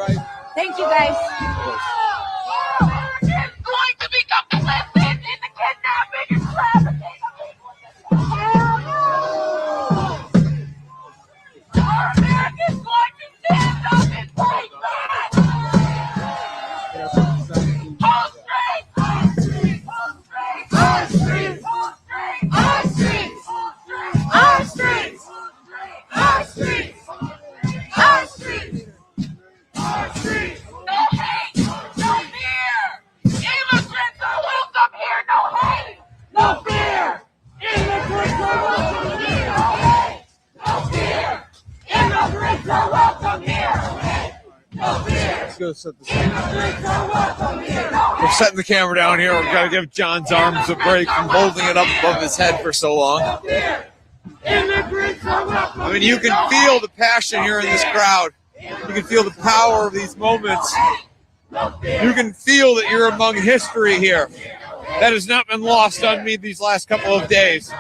right? Thank you, guys. It's going to become complicit in the kidnapping and trafficking of people. America's going to stand up and fight back. Hold straight. Hold straight. Hold straight. Hold straight. Hold straight. Hold straight. Hold straight. Hold straight. Hold straight. No hate. No fear. Immigrants are welcome here. No hate. No fear. Immigrants are welcome here. No hate. No fear. Immigrants are welcome here. No fear. Let's go set the Immigrants are welcome here. No hate. We're setting the camera down here. We've got to give John's arms a break from holding it up above his head for so long. Immigrants are welcome. I mean, you can feel the passion here in this crowd. You can feel the power of these moments. You can feel that you're among history here. That has not been lost on me these last couple of days.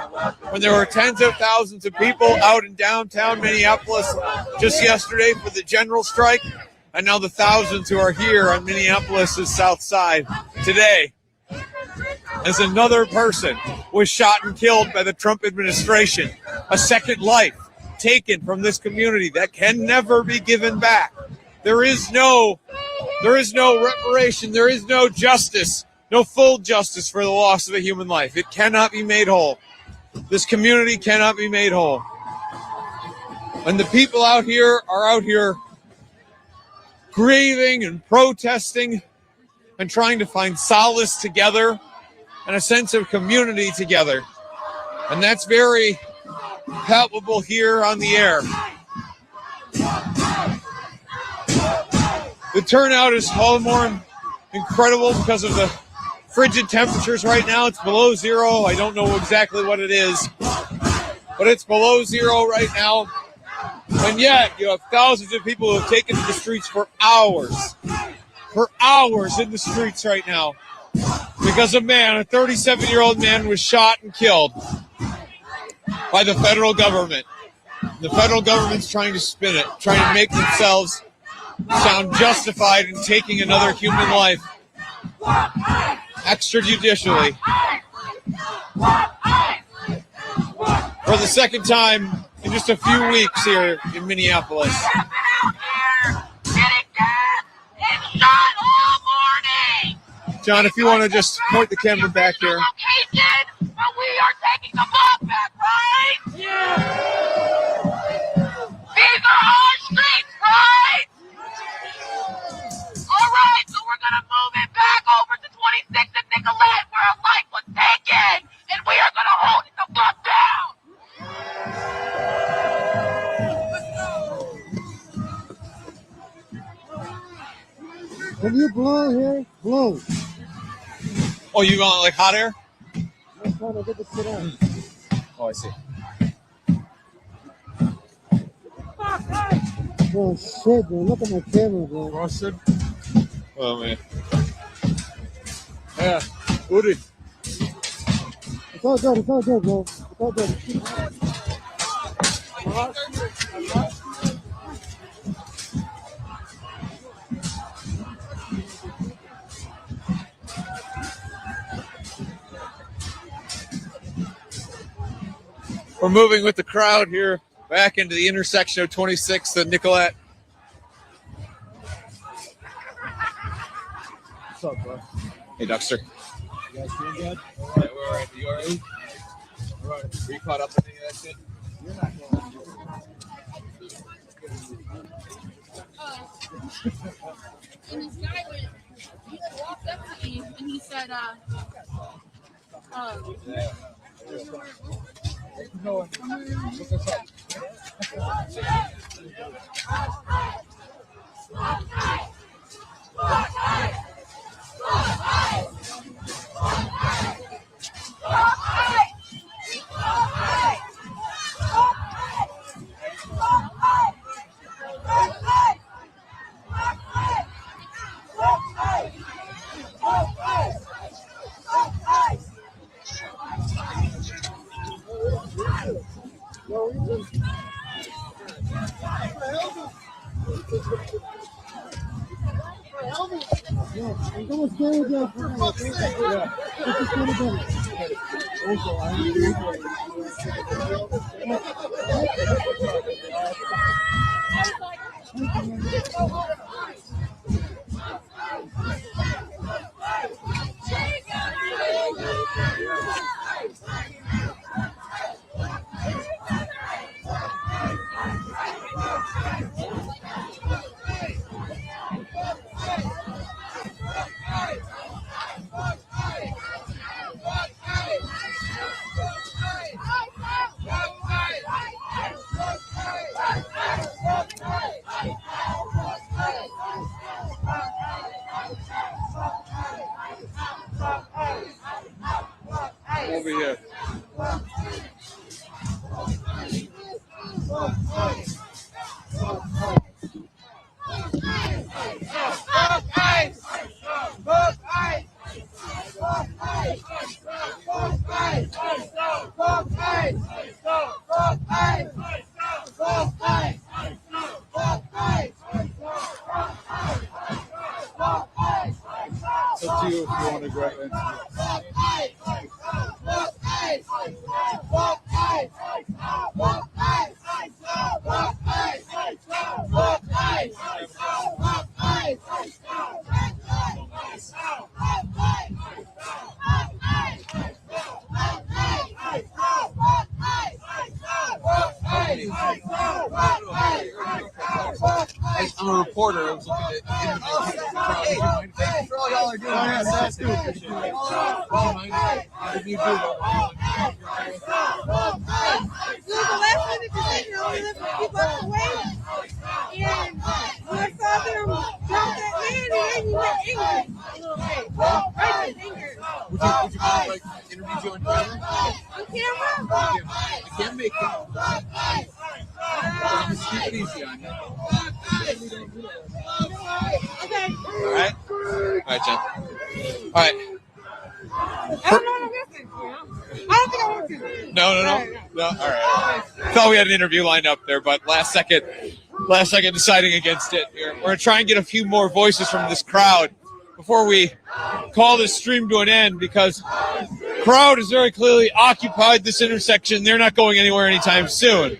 When there were tens of thousands of people out in downtown Minneapolis just yesterday for the general strike, and now the thousands who are here on Minneapolis' south side today, as another person was shot and killed by the Trump administration, a second life taken from this community that can never be given back. There is no reparation. There is no justice, no full justice for the loss of a human life. It cannot be made whole. This community cannot be made whole. And the people out here are out here grieving and protesting and trying to find solace together and a sense of community together. And that's very palpable here on the air. The turnout is all the more incredible because of the frigid temperatures right now. It's below zero. I don't know exactly what it is, but it's below zero right now. And yet you have thousands of people who have taken to the streets for hours in the streets right now because a 37-year-old man was shot and killed by the federal government. The federal government's trying to spin it, trying to make themselves sound justified in taking another human life extrajudicially for the second time in just a few weeks here in Minneapolis. John, if you want to just point the camera back here. But we are taking the ball back, right? Yeah. These are our streets, right? All right, so we're going to move it back over to 26th and Nicolette where a life was taken, and we are going to hold it the fuck down. Can you blow here? Blow. Oh, you want like hot air? I'm trying to get the shit out. Oh, I see. Oh shit, bro. Look at my camera, bro. Roasted? Oh, man. Yeah. Uri. It's all good, bro. It's all good. We're moving with the crowd here back into the intersection of 26th and Nicolette. What's up, bro? Hey, Duxter. You guys feeling good? Yeah, we're all right. You all right? All right. Are you caught up in any of that shit? You're not going And this guy he walked up to me and he said, ¿Cómo ustedes ya? Over here. It's up to you if you want to grab it. I'm a reporter. I was looking at interviews. For all y'all are doing. That's good. Would you mind if you do that? So the last one that you said you're only living a few blocks away, and you saw them dump that man, and then you went angry. Right, anger. Would you mind like interview you on camera? On camera? I can't make it. Just keep it easy on you. Okay. All right. All right, Jen. All right. I don't know what I'm missing. I don't think I want to. No. All right. Thought we had an interview lined up there, but last second deciding against it. We're gonna try and get a few more voices from this crowd before we call this stream to an end, because the crowd has very clearly occupied this intersection. They're not going anywhere anytime soon.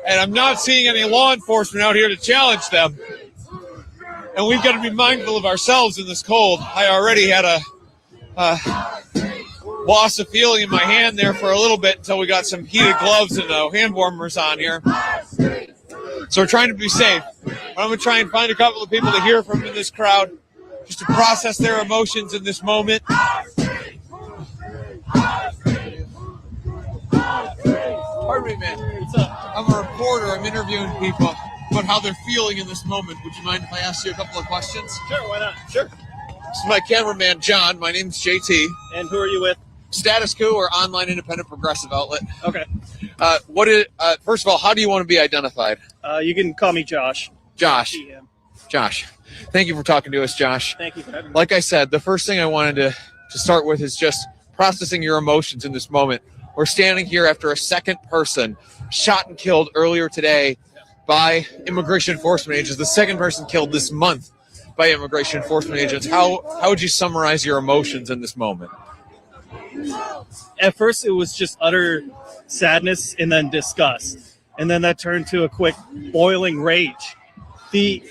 And I'm not seeing any law enforcement out here to challenge them. And we've got to be mindful of ourselves in this cold. I already had a loss of feeling in my hand there for a little bit until we got some heated gloves and hand warmers on here. So we're trying to be safe. But I'm going to try and find a couple of people to hear from in this crowd, just to process their emotions in this moment. Pardon me, man. What's up? I'm a reporter. I'm interviewing people about how they're feeling in this moment. Would you mind if I asked you a couple of questions? Sure, why not? Sure. This is my cameraman, John. My name's JT. And who are you with? Status Quo, or online independent progressive outlet. Okay. First of all, how do you want to be identified? You can call me Josh. Josh. GM. Josh. Thank you for talking to us, Josh. Thank you for having me. Like I said, the first thing I wanted to start with is just processing your emotions in this moment. We're standing here after a second person shot and killed earlier today by immigration enforcement agents. The second person killed this month by immigration enforcement agents. How would you summarize your emotions in this moment? At first, it was just utter sadness and then disgust. And then that turned to a quick boiling rage. The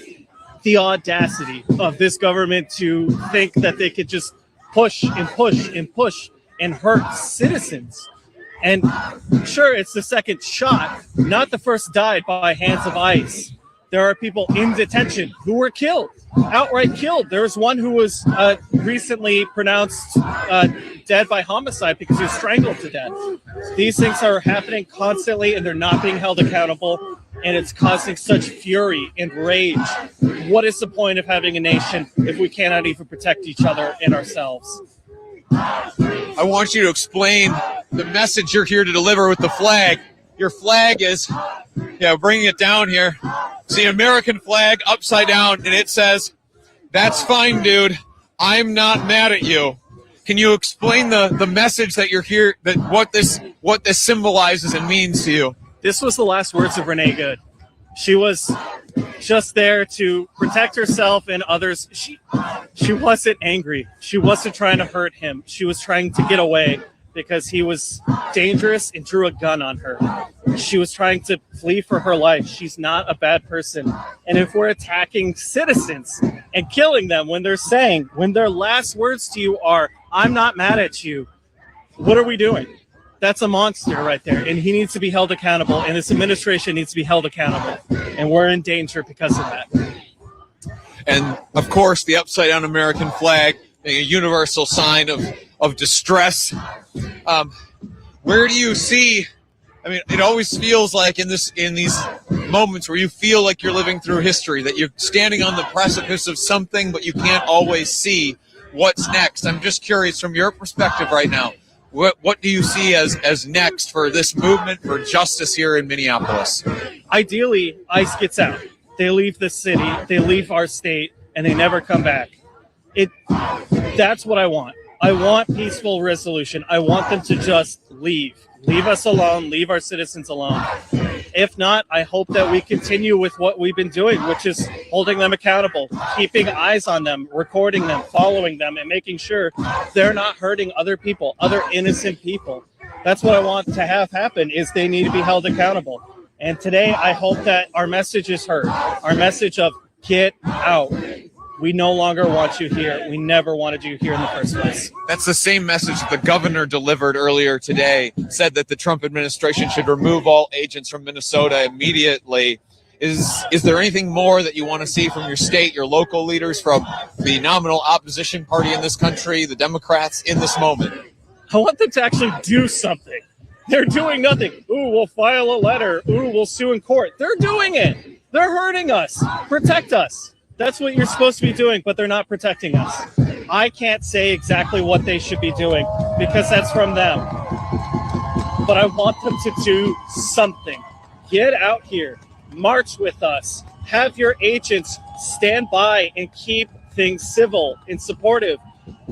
audacity of this government to think that they could just push and push and push and hurt citizens. And sure, it's the second shot, not the first died by hands of ice. There are people in detention who were killed, outright killed. There was one who was recently pronounced dead by homicide because he was strangled to death. These things are happening constantly, and they're not being held accountable, and it's causing such fury and rage. What is the point of having a nation if we cannot even protect each other and ourselves? I want you to explain the message you're here to deliver with the flag. Your flag is, bringing it down here. It's the American flag upside down, and it says, "That's fine, dude. I'm not mad at you." Can you explain the message that you're here, that what this symbolizes and means to you? This was the last words of Renee Good. She was just there to protect herself and others. She wasn't angry. She wasn't trying to hurt him. She was trying to get away because he was dangerous and drew a gun on her. She was trying to flee for her life. She's not a bad person. And if we're attacking citizens and killing them when their last words to you are, "I'm not mad at you," what are we doing? That's a monster right there. And he needs to be held accountable. And this administration needs to be held accountable. And we're in danger because of that. And of course, the upside down American flag being a universal sign of distress. Where do you see? I mean, it always feels like in these moments where you feel like you're living through history, that you're standing on the precipice of something, but you can't always see what's next. I'm just curious from your perspective right now. What do you see as next for this movement for justice here in Minneapolis? Ideally, ICE gets out. They leave the city, they leave our state, and they never come back. That's what I want. I want peaceful resolution. I want them to just leave. Leave us alone. Leave our citizens alone. If not, I hope that we continue with what we've been doing, which is holding them accountable, keeping eyes on them, recording them, following them, and making sure they're not hurting other people, other innocent people. That's what I want to have happen, is they need to be held accountable. And today, I hope that our message is heard. Our message of get out. We no longer want you here. We never wanted you here in the first place. That's the same message the governor delivered earlier today, said that the Trump administration should remove all agents from Minnesota immediately. Is there anything more that you want to see from your state, your local leaders, from the nominal opposition party in this country, the Democrats, in this moment? I want them to actually do something. They're doing nothing. Ooh, we'll file a letter. Ooh, we'll sue in court. They're doing it. They're hurting us. Protect us. That's what you're supposed to be doing, but they're not protecting us. I can't say exactly what they should be doing because that's from them. But I want them to do something. Get out here. March with us. Have your agents stand by and keep things civil and supportive.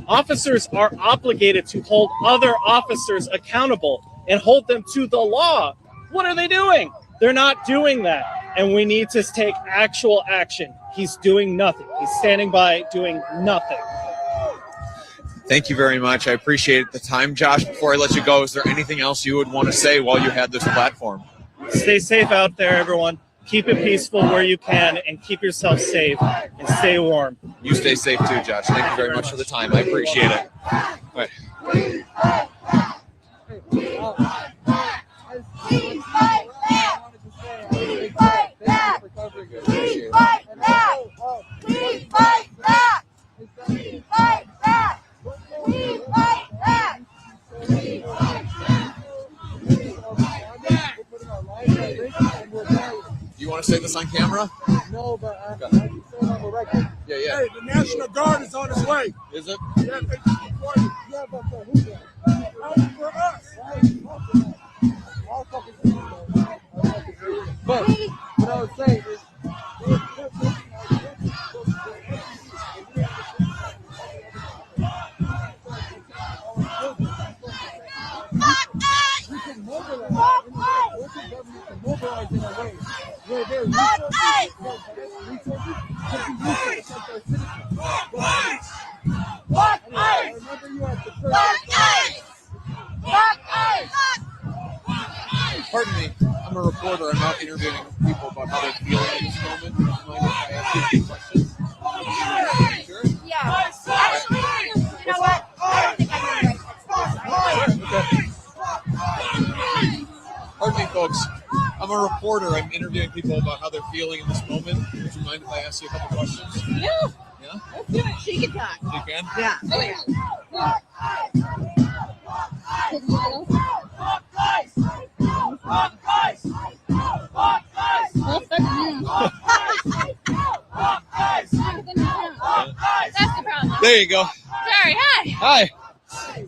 Officers are obligated to hold other officers accountable and hold them to the law. What are they doing? They're not doing that. And we need to take actual action. He's doing nothing. He's standing by doing nothing. Thank you very much. I appreciate the time. Josh, before I let you go, is there anything else you would want to say while you had this platform? Stay safe out there, everyone. Keep it peaceful where you can and keep yourself safe and stay warm. You stay safe too, Josh. Thank you very much for the time. I appreciate it. All right. We fight back! We fight back! We fight back! We fight back! We fight back! We fight back! Do you want to say this on camera? No, but I can say it on the record. Yeah, yeah. Hey, the National Guard is on its way. Is it? Yeah, they just reported. Yeah, but who's that? For us. But what I was saying is, we can mobilize in a way where there are resources can be used to protect our citizens. I remember you at the first. Pardon me. I'm a reporter. I'm not interviewing people about how they're feeling in this moment. Do you mind if I ask you a few questions? Sure? Yeah. Actually, you know what? I don't think I'm going to Pardon me, folks. I'm a reporter. I'm interviewing people about how they're feeling in this moment. Would you mind if I ask you a couple questions? Yeah. Yeah? Let's do it. She can talk. You can? Yeah. Oh, yeah. That's the problem. There you go. Sorry. Hi.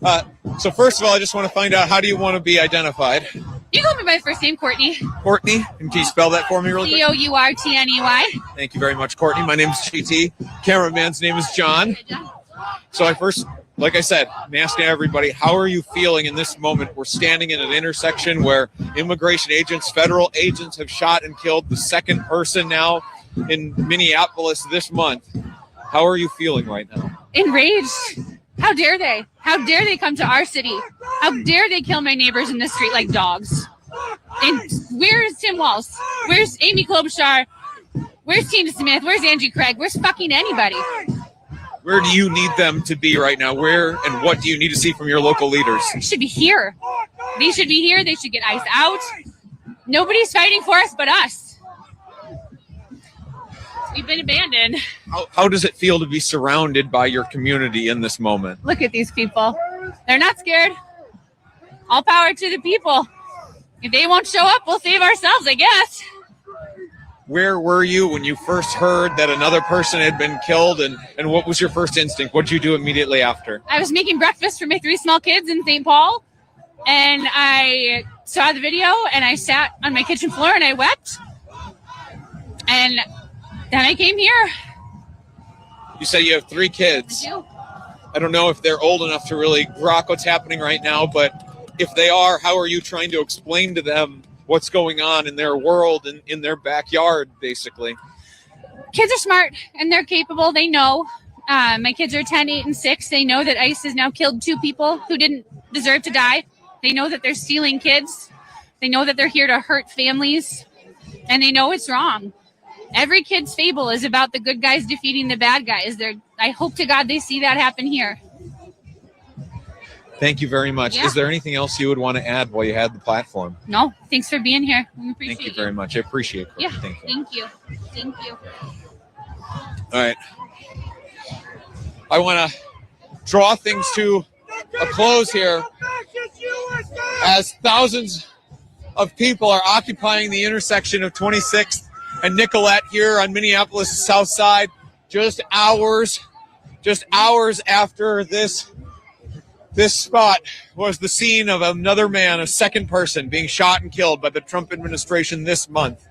Hi. So first of all, I just want to find out, how do you want to be identified? You call me by my first name, Courtney. Courtney? And can you spell that for me really quick? Courtney. Thank you very much, Courtney. My name is GT. Cameraman's name is John. So I first, like I said, I'm asking everybody, how are you feeling in this moment? We're standing in an intersection where immigration agents, federal agents, have shot and killed the second person now in Minneapolis this month. How are you feeling right now? Enraged. How dare they? How dare they come to our city? How dare they kill my neighbors in the street like dogs? And where's Tim Walz? Where's Amy Klobuchar? Where's Tina Smith? Where's Angie Craig? Where's fucking anybody? Where do you need them to be right now? Where and what do you need to see from your local leaders? They should be here. They should be here. They should get ICE out. Nobody's fighting for us but us. We've been abandoned. How does it feel to be surrounded by your community in this moment? Look at these people. They're not scared. All power to the people. If they won't show up, we'll save ourselves, I guess. Where were you when you first heard that another person had been killed, and what was your first instinct? What did you do immediately after? I was making breakfast for my 3 small kids in St. Paul, and I saw the video, and I sat on my kitchen floor, and I wept. And then I came here. You say you have 3 kids. I do. I don't know if they're old enough to really grok what's happening right now, but if they are, how are you trying to explain to them what's going on in their world and in their backyard, basically? Kids are smart, and they're capable. They know. My kids are 10, 8, and 6. They know that ICE has now killed 2 people who didn't deserve to die. They know that they're stealing kids. They know that they're here to hurt families, and they know it's wrong. Every kid's fable is about the good guys defeating the bad guys. I hope to God they see that happen here. Thank you very much. Yeah. Is there anything else you would want to add while you had the platform? No, thanks for being here. We appreciate Thank you very much. I appreciate it. Yeah, Thank you. thank you. Thank you. All right. I want to draw things to a close here as thousands of people are occupying the intersection of 26th and Nicollet here on Minneapolis' south side just hours after this spot was the scene of another man, a second person, being shot and killed by the Trump administration this month.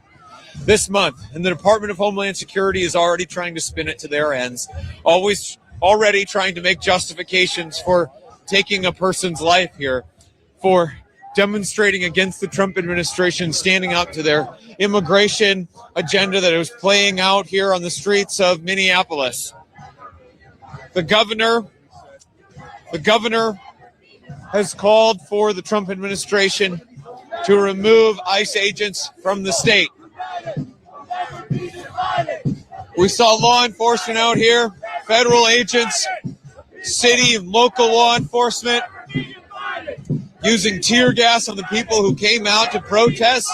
And the Department of Homeland Security is already trying to spin it to their ends, already trying to make justifications for taking a person's life here, for demonstrating against the Trump administration, standing up to their immigration agenda that was playing out here on the streets of Minneapolis. The governor has called for the Trump administration to remove ICE agents from the state. We saw law enforcement out here, federal agents, city and local law enforcement, using tear gas on the people who came out to protest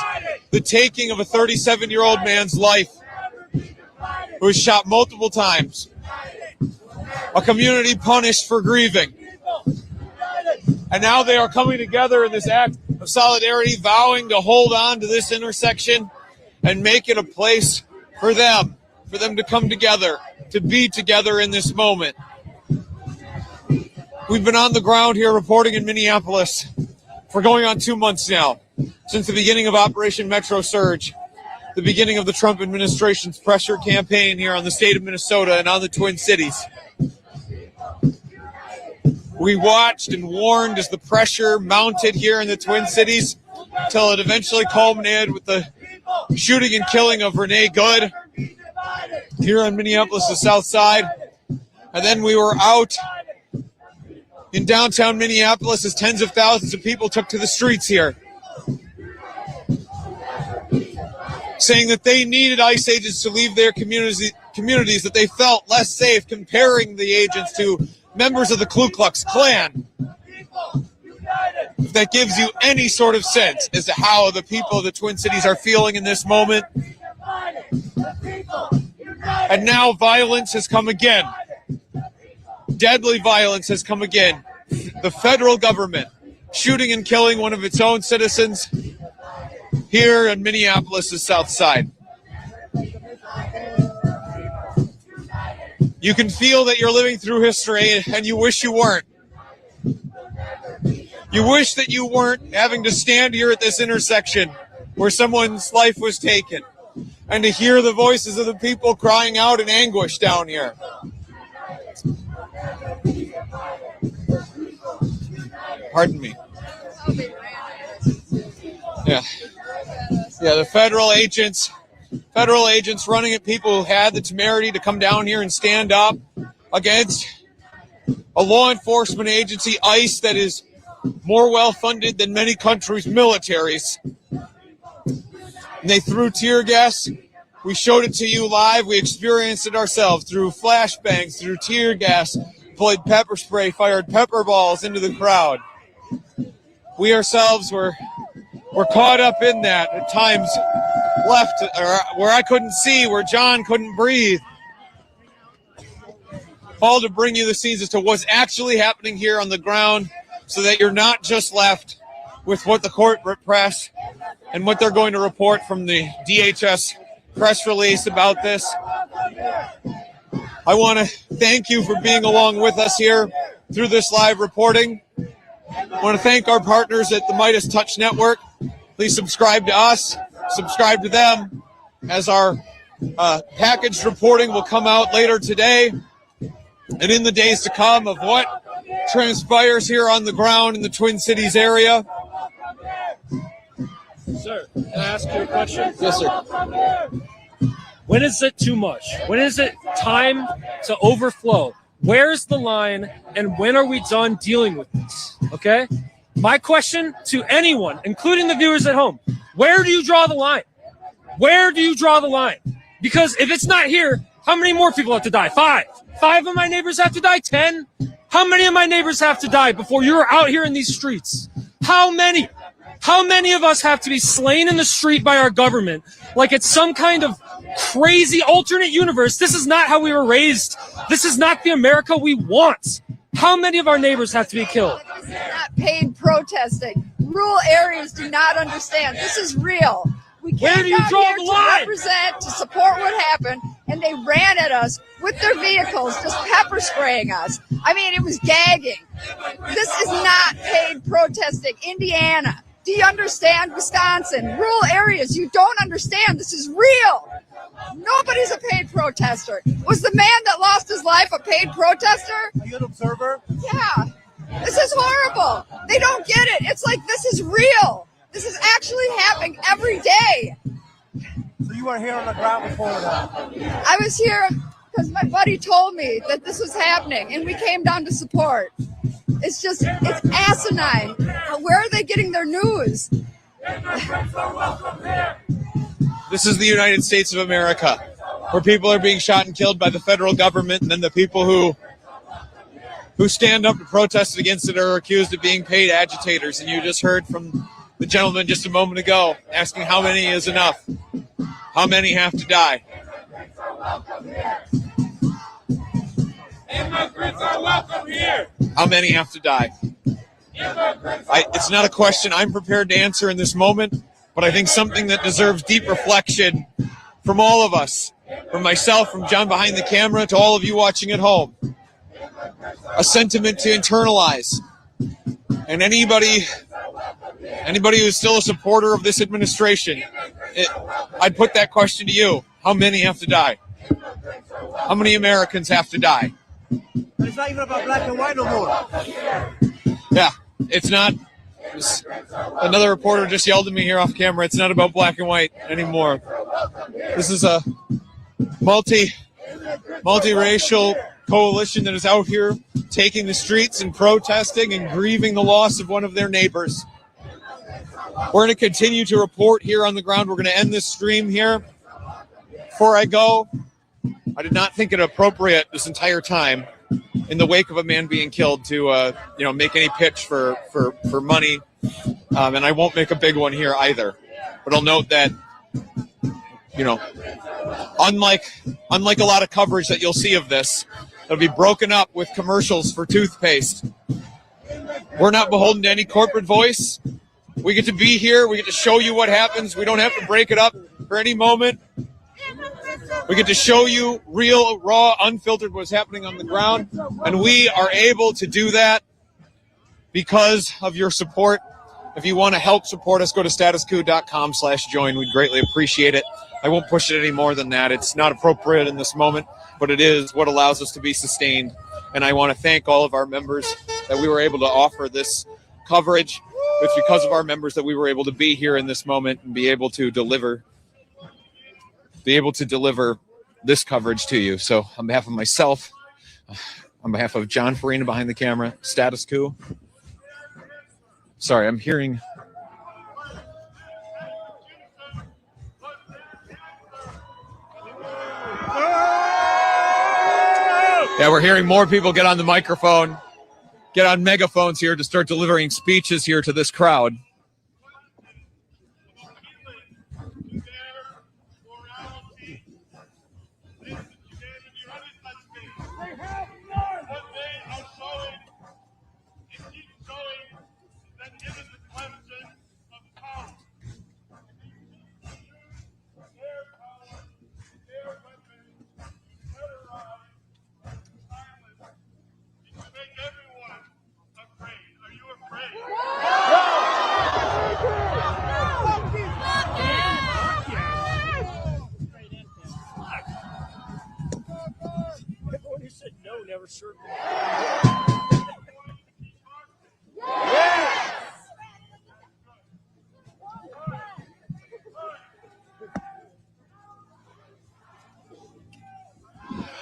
the taking of a 37-year-old man's life, who was shot multiple times. A community punished for grieving. And now they are coming together in this act of solidarity, vowing to hold on to this intersection and make it a place for them to come together, to be together in this moment. We've been on the ground here reporting in Minneapolis for going on 2 months now, since the beginning of Operation Metro Surge, the beginning of the Trump administration's pressure campaign here on the state of Minnesota and on the Twin Cities. We watched and warned as the pressure mounted here in the Twin Cities until it eventually culminated with the shooting and killing of Renee Good here on Minneapolis' south side. And then we were out in downtown Minneapolis as tens of thousands of people took to the streets here, saying that they needed ICE agents to leave their communities, that they felt less safe, comparing the agents to members of the Ku Klux Klan. If that gives you any sort of sense as to how the people of the Twin Cities are feeling in this moment. And now violence has come again. Deadly violence has come again. The federal government shooting and killing one of its own citizens here in Minneapolis' south side. You can feel that you're living through history and you wish you weren't. You wish that you weren't having to stand here at this intersection where someone's life was taken and to hear the voices of the people crying out in anguish down here. Pardon me. Yeah, the federal agents federal agents running at people who had the temerity to come down here and stand up against a law enforcement agency, ICE, that is more well-funded than many countries' militaries. And they threw tear gas. We showed it to you live. We experienced it ourselves through flashbangs, through tear gas, deployed pepper spray, fired pepper balls into the crowd. We ourselves were caught up in that at times, left or where I couldn't see, where John couldn't breathe. All to bring you the scenes as to what's actually happening here on the ground, so that you're not just left with what the corporate press and what they're going to report from the DHS press release about this. I want to thank you for being along with us here through this live reporting. I want to thank our partners at the Midas Touch Network. Please subscribe to us, subscribe to them, as our packaged reporting will come out later today and in the days to come of what transpires here on the ground in the Twin Cities area. Sir, can I ask you a question? Yes, sir. When is it too much? When is it time to overflow? Where's the line, and when are we done dealing with this? Okay? My question to anyone, including the viewers at home, where do you draw the line? Where do you draw the line? Because if it's not here, how many more people have to die? 5. 5 of my neighbors have to die? 10? How many of my neighbors have to die before you're out here in these streets? How many? How many of us have to be slain in the street by our government like it's some kind of crazy alternate universe? This is not how we were raised. This is not the America we want. How many of our neighbors have to be killed? This is not paid protesting. Rural areas do not understand. This is real. We Where came do you down draw here the to line? represent, to support what happened, and they ran at us with their vehicles, just pepper spraying us. I mean, it was gagging. This is not paid protesting. Indiana, do you understand? Wisconsin, rural areas, you don't understand. This is real. Nobody's a paid protester. Was the man that lost his life a paid protester? Are you an observer? Yeah. This is horrible. They don't get it. It's like, this is real. This is actually happening every day. So you were here on the ground before that? I was here because my buddy told me that this was happening, and we came down to support. It's just, it's asinine. Where are they getting their news? This is the United States of America, where people are being shot and killed by the federal government, and then the people who stand up to protest against it are accused of being paid agitators. And you just heard from the gentleman just a moment ago asking how many is enough, how many have to die. Immigrants are welcome here. How many have to die? It's not a question I'm prepared to answer in this moment, but I think something that deserves deep reflection from all of us, from myself, from John behind the camera, to all of you watching at home. A sentiment to internalize. And anybody who's still a supporter of this administration, I'd put that question to you. How many have to die? How many Americans have to die? It's not even about black and white no more. Yeah, it's not. Another reporter just yelled at me here off camera. It's not about black and white anymore. This is a multiracial coalition that is out here taking the streets and protesting and grieving the loss of one of their neighbors. We're going to continue to report here on the ground. We're going to end this stream here. Before I go, I did not think it appropriate this entire time, in the wake of a man being killed, to make any pitch for money, and I won't make a big one here either. But I'll note that, unlike a lot of coverage that you'll see of this, it'll be broken up with commercials for toothpaste. We're not beholden to any corporate voice. We get to be here. We get to show you what happens. We don't have to break it up for any moment. We get to show you real, raw, unfiltered what's happening on the ground. And we are able to do that because of your support. If you want to help support us, go to statuscoup.com/join. We'd greatly appreciate it. I won't push it any more than that. It's not appropriate in this moment, but it is what allows us to be sustained. And I want to thank all of our members that we were able to offer this coverage. It's because of our members that we were able to be here in this moment and be able to deliver be able to deliver this coverage to you. So on behalf of myself, on behalf of John Farina behind the camera, Status Quo. Sorry, I'm hearing. Yeah, we're hearing more people get on the microphone, get on megaphones here to start delivering speeches here to this crowd.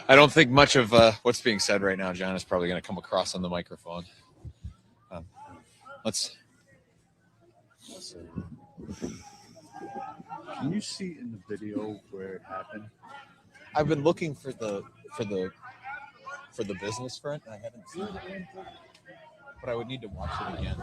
I don't think much of what's being said right now, John, is probably going to come across on the microphone. Let's. Can you see in the video where it happened? I've been looking for the business front. I haven't seen it, but I would need to watch it again.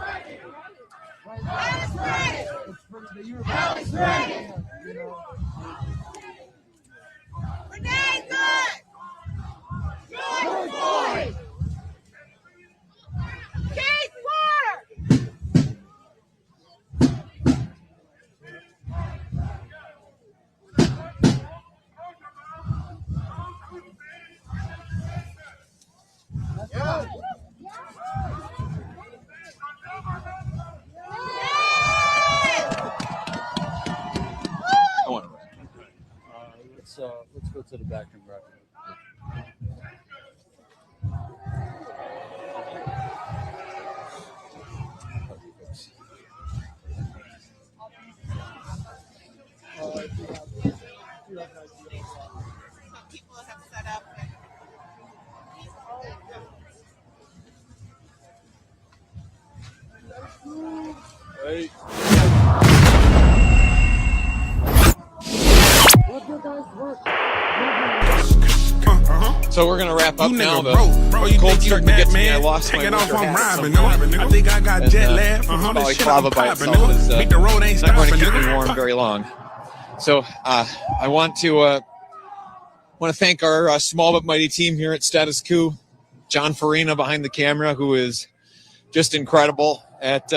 Let's go to the back and grab it. Hey. So we're gonna wrap up now. The cold's starting to get to me. I lost my winter hat. I think I got jet lag from balaclava by itself is not going to keep me warm very long. So I want to thank our small but mighty team here at Status Quo. John Farina behind the camera, who is just incredible at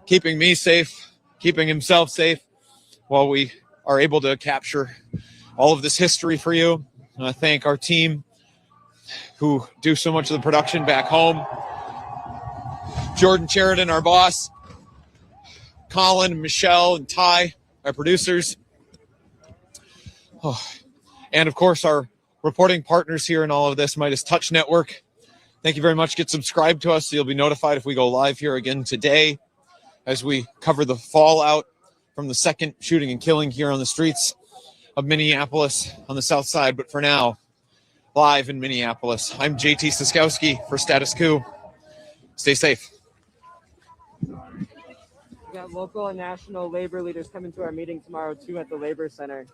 keeping me safe, keeping himself safe, while we are able to capture all of this history for you. I want to thank our team who do so much of the production back home. Jordan Sheridan, our boss. Colin, Michelle, and Ty, our producers. Oh. And, of course, our reporting partners here in all of this, Midas Touch Network. Thank you very much. Get subscribed to us so you'll be notified if we go live here again today as we cover the fallout from the second shooting and killing here on the streets of Minneapolis on the south side. But for now, live in Minneapolis, I'm JT Siskowski for Status Quo. Stay safe. We got local and national labor leaders coming to our meeting tomorrow, too, at the Labor Center.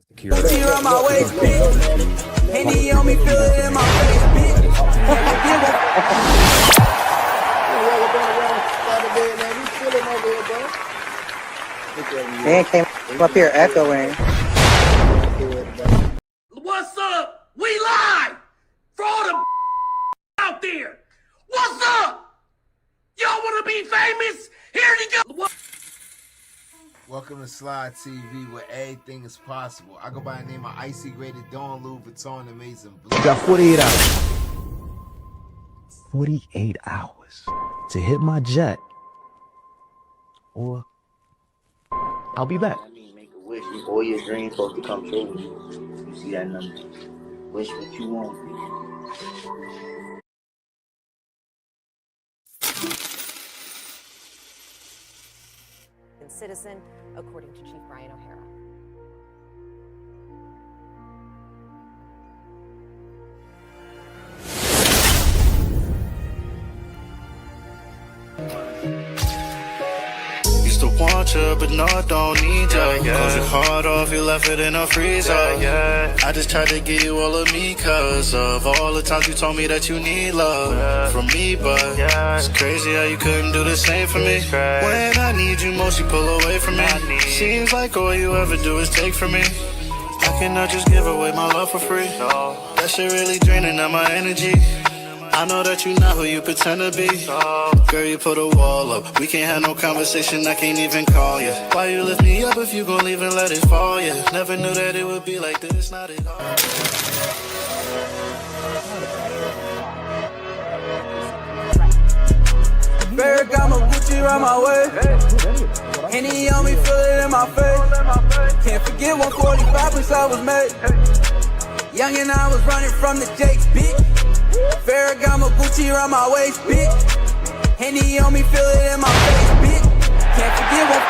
Security on my waist, bitch. Henny on me, feel it in my face, bitch. Man came up here echoing. What's up? We live for all the out there. What's up? Y'all want to be famous? Here you go. Welcome to Slide TV, where everything is possible. I go by the name of Icy Graded Dawn Louis Vuitton Amazing Blue. You got 48 hours. 48 hours to hit my jet, or I'll be back. I mean, make a wish. All your dreams supposed to come true. You see that number. Wish what you want. citizen, according to Chief Brian O'Hara. Used to want you, but no, I don't need you. Close your heart off, you left it in a freezer. I just tried to give you all of me, cause of all the times you told me that you need love from me, but it's crazy how you couldn't do the same for me. When I need you most, you pull away from me. Seems like all you ever do is take from me. I cannot just give away my love for free. That shit really draining out my energy. I know that you not who you pretend to be. Girl, you put a wall up. We can't have no conversation, I can't even call you. Why you lift me up if you gon' leave and let it fall, yeah. Never knew that it would be like this, not at all. Ferragamo Gucci around my way. Henny on me, feel it in my face. Can't forget 145 since I was made. Young and I was running from the Jakes, bitch. Ferragamo Gucci around my waist, bitch. Henny on me, feel it in my face, bitch. Can't forget what.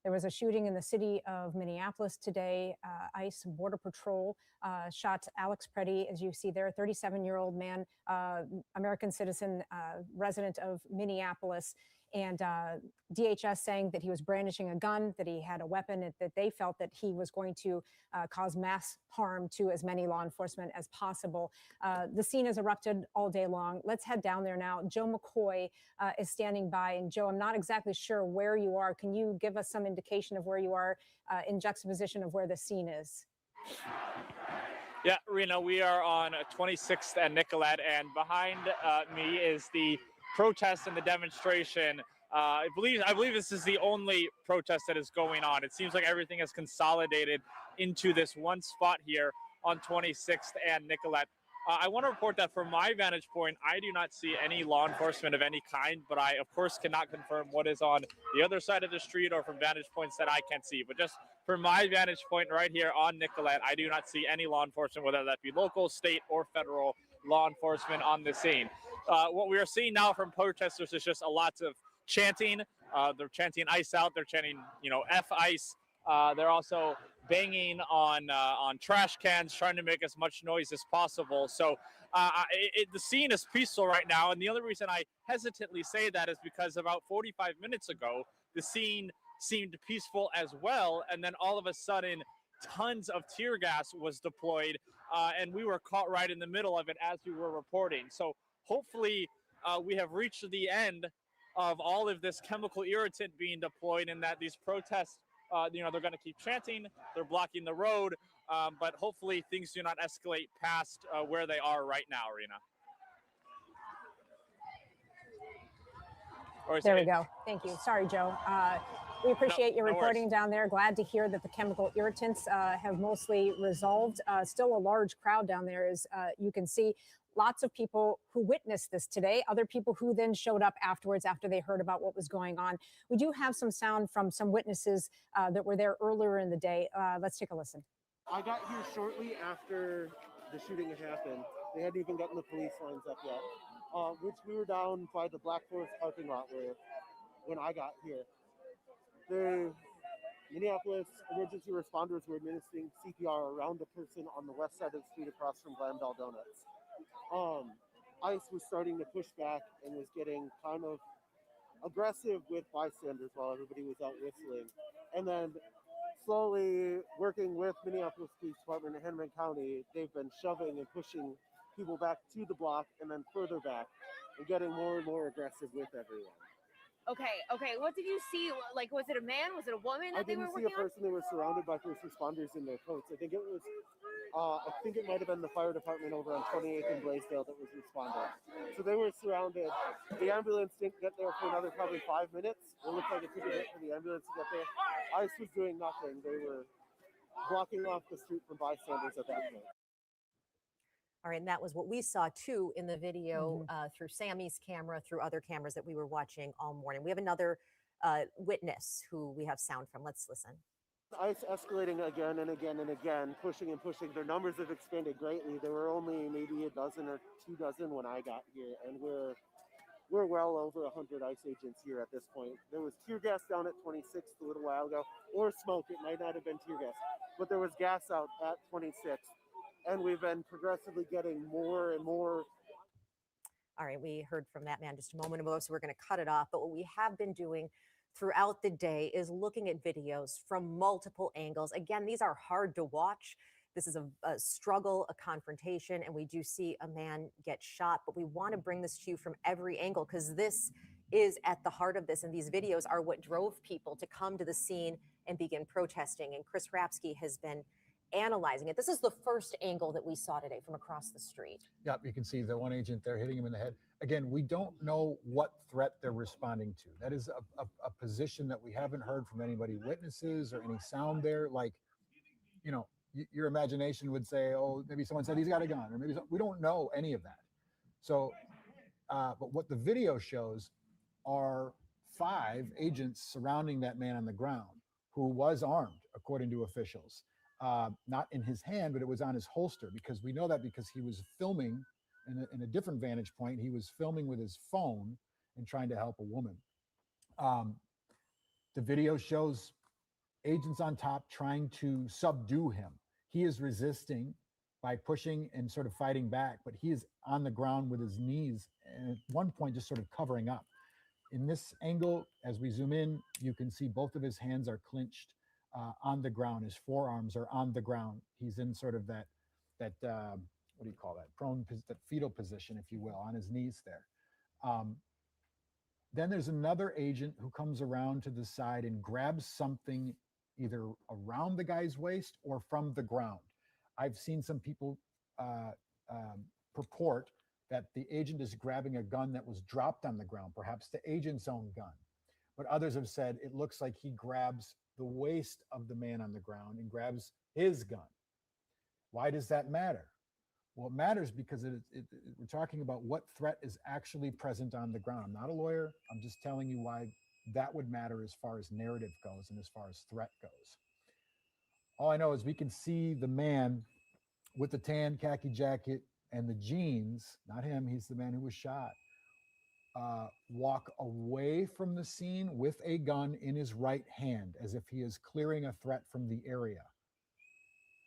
There was a shooting in the city of Minneapolis today. ICE Border Patrol shot Alex Preddy, as you see there, a 37-year-old man, American citizen, resident of Minneapolis. And DHS saying that he was brandishing a gun, that he had a weapon, and that they felt that he was going to cause mass harm to as many law enforcement as possible. The scene has erupted all day long. Let's head down there now. Joe McCoy is standing by. And Joe, I'm not exactly sure where you are. Can you give us some indication of where you are in juxtaposition of where the scene is? Yeah, Rena, we are on 26th and Nicollet, and behind me is the protest and the demonstration. I believe this is the only protest that is going on. It seems like everything has consolidated into this one spot here on 26th and Nicollet. I want to report that from my vantage point, I do not see any law enforcement of any kind, but I, of course, cannot confirm what is on the other side of the street or from vantage points that I can't see. But just from my vantage point right here on Nicollet, I do not see any law enforcement, whether that be local, state, or federal law enforcement on the scene. What we are seeing now from protesters is just a lot of chanting. They're chanting ICE out. They're chanting, F ICE. They're also banging on trash cans, trying to make as much noise as possible. So the scene is peaceful right now. And the only reason I hesitantly say that is because about 45 minutes ago, the scene seemed peaceful as well. And then all of a sudden, tons of tear gas was deployed. And we were caught right in the middle of it as we were reporting. So hopefully we have reached the end of all of this chemical irritant being deployed, and that these protests, they're going to keep chanting, they're blocking the road, but hopefully things do not escalate past where they are right now, Rena. There we go. Thank you. Sorry, Joe. We appreciate your reporting down there. Glad to hear that the chemical irritants have mostly resolved. Still a large crowd down there, as you can see. Lots of people who witnessed this today, other people who then showed up afterwards after they heard about what was going on. We do have some sound from some witnesses that were there earlier in the day. Let's take a listen. I got here shortly after the shooting had happened. They hadn't even gotten the police lines up yet, which we were down by the Black Forest parking lot when I got here. The Minneapolis emergency responders were administering CPR around the person on the west side of the street across from Glamdell Donuts. ICE was starting to push back and was getting kind of aggressive with bystanders while everybody was out whistling. And then slowly working with Minneapolis Police Department and Hennepin County, they've been shoving and pushing people back to the block and then further back and getting more and more aggressive with everyone. Okay. What did you see? Like, was it a man? Was it a woman that they were working on? I didn't see a person. They were surrounded by first responders in their coats. I think it might have been the fire department over on 28th and Blaisdell that was responding. So they were surrounded. The ambulance didn't get there for another probably 5 minutes. It looked like it took a bit for the ambulance to get there. ICE was doing nothing. They were blocking off the street from bystanders at that point. All right, and that was what we saw too in the video through Sammy's camera, through other cameras that we were watching all morning. We have another witness who we have sound from. Let's listen. ICE escalating again and again and again, pushing and pushing. Their numbers have expanded greatly. There were only maybe a dozen or 2 dozen when I got here, and we're well over 100 ICE agents here at this point. There was tear gas down at 26th a little while ago, or smoke. It might not have been tear gas, but there was gas out at 26th, and we've been progressively getting more and more. All right, we heard from that man just a moment ago, so we're going to cut it off. But what we have been doing throughout the day is looking at videos from multiple angles. Again, these are hard to watch. This is a struggle, a confrontation, and we do see a man get shot. But we want to bring this to you from every angle because this is at the heart of this. And these videos are what drove people to come to the scene and begin protesting. And Chris Rapsky has been analyzing it. This is the first angle that we saw today from across the street. Yeah, you can see the one agent there hitting him in the head. Again, we don't know what threat they're responding to. That is a position that we haven't heard from anybody, witnesses or any sound there. Like, you know, your imagination would say, oh, maybe someone said he's got a gun, or maybe we don't know any of that. So, but what the video shows are 5 agents surrounding that man on the ground who was armed, according to officials. Not in his hand, but it was on his holster, because we know that because he was filming in a different vantage point. He was filming with his phone and trying to help a woman. The video shows agents on top trying to subdue him. He is resisting by pushing and sort of fighting back, but he is on the ground with his knees and at one point just sort of covering up. In this angle, as we zoom in, you can see both of his hands are clenched on the ground. His forearms are on the ground. He's in sort of that what do you call that? That fetal position, if you will, on his knees there. Then there's another agent who comes around to the side and grabs something either around the guy's waist or from the ground. I've seen some people purport that the agent is grabbing a gun that was dropped on the ground, perhaps the agent's own gun. But others have said it looks like he grabs the waist of the man on the ground and grabs his gun. Why does that matter? Well, it matters because we're talking about what threat is actually present on the ground. I'm not a lawyer. I'm just telling you why that would matter as far as narrative goes and as far as threat goes. All I know is we can see the man with the tan khaki jacket and the jeans, not him, he's the man who was shot, walk away from the scene with a gun in his right hand as if he is clearing a threat from the area.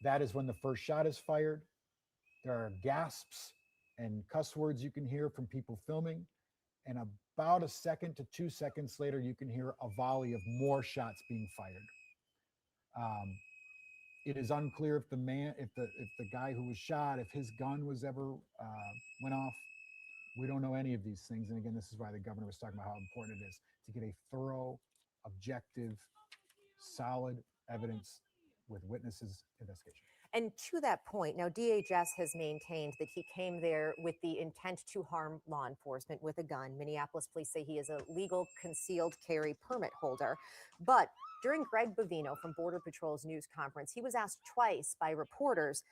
That is when the first shot is fired. There are gasps and cuss words you can hear from people filming. And about a second to 2 seconds later, you can hear a volley of more shots being fired. It is unclear if the guy who was shot, if his gun was ever went off. We don't know any of these things. And again, this is why the governor was talking about how important it is to get a thorough, objective, solid evidence with witnesses investigation. And to that point, now DHS has maintained that he came there with the intent to harm law enforcement with a gun. Minneapolis police say he is a legal concealed carry permit holder. But during Greg Bovino from Border Patrol's news conference, he was asked twice by reporters,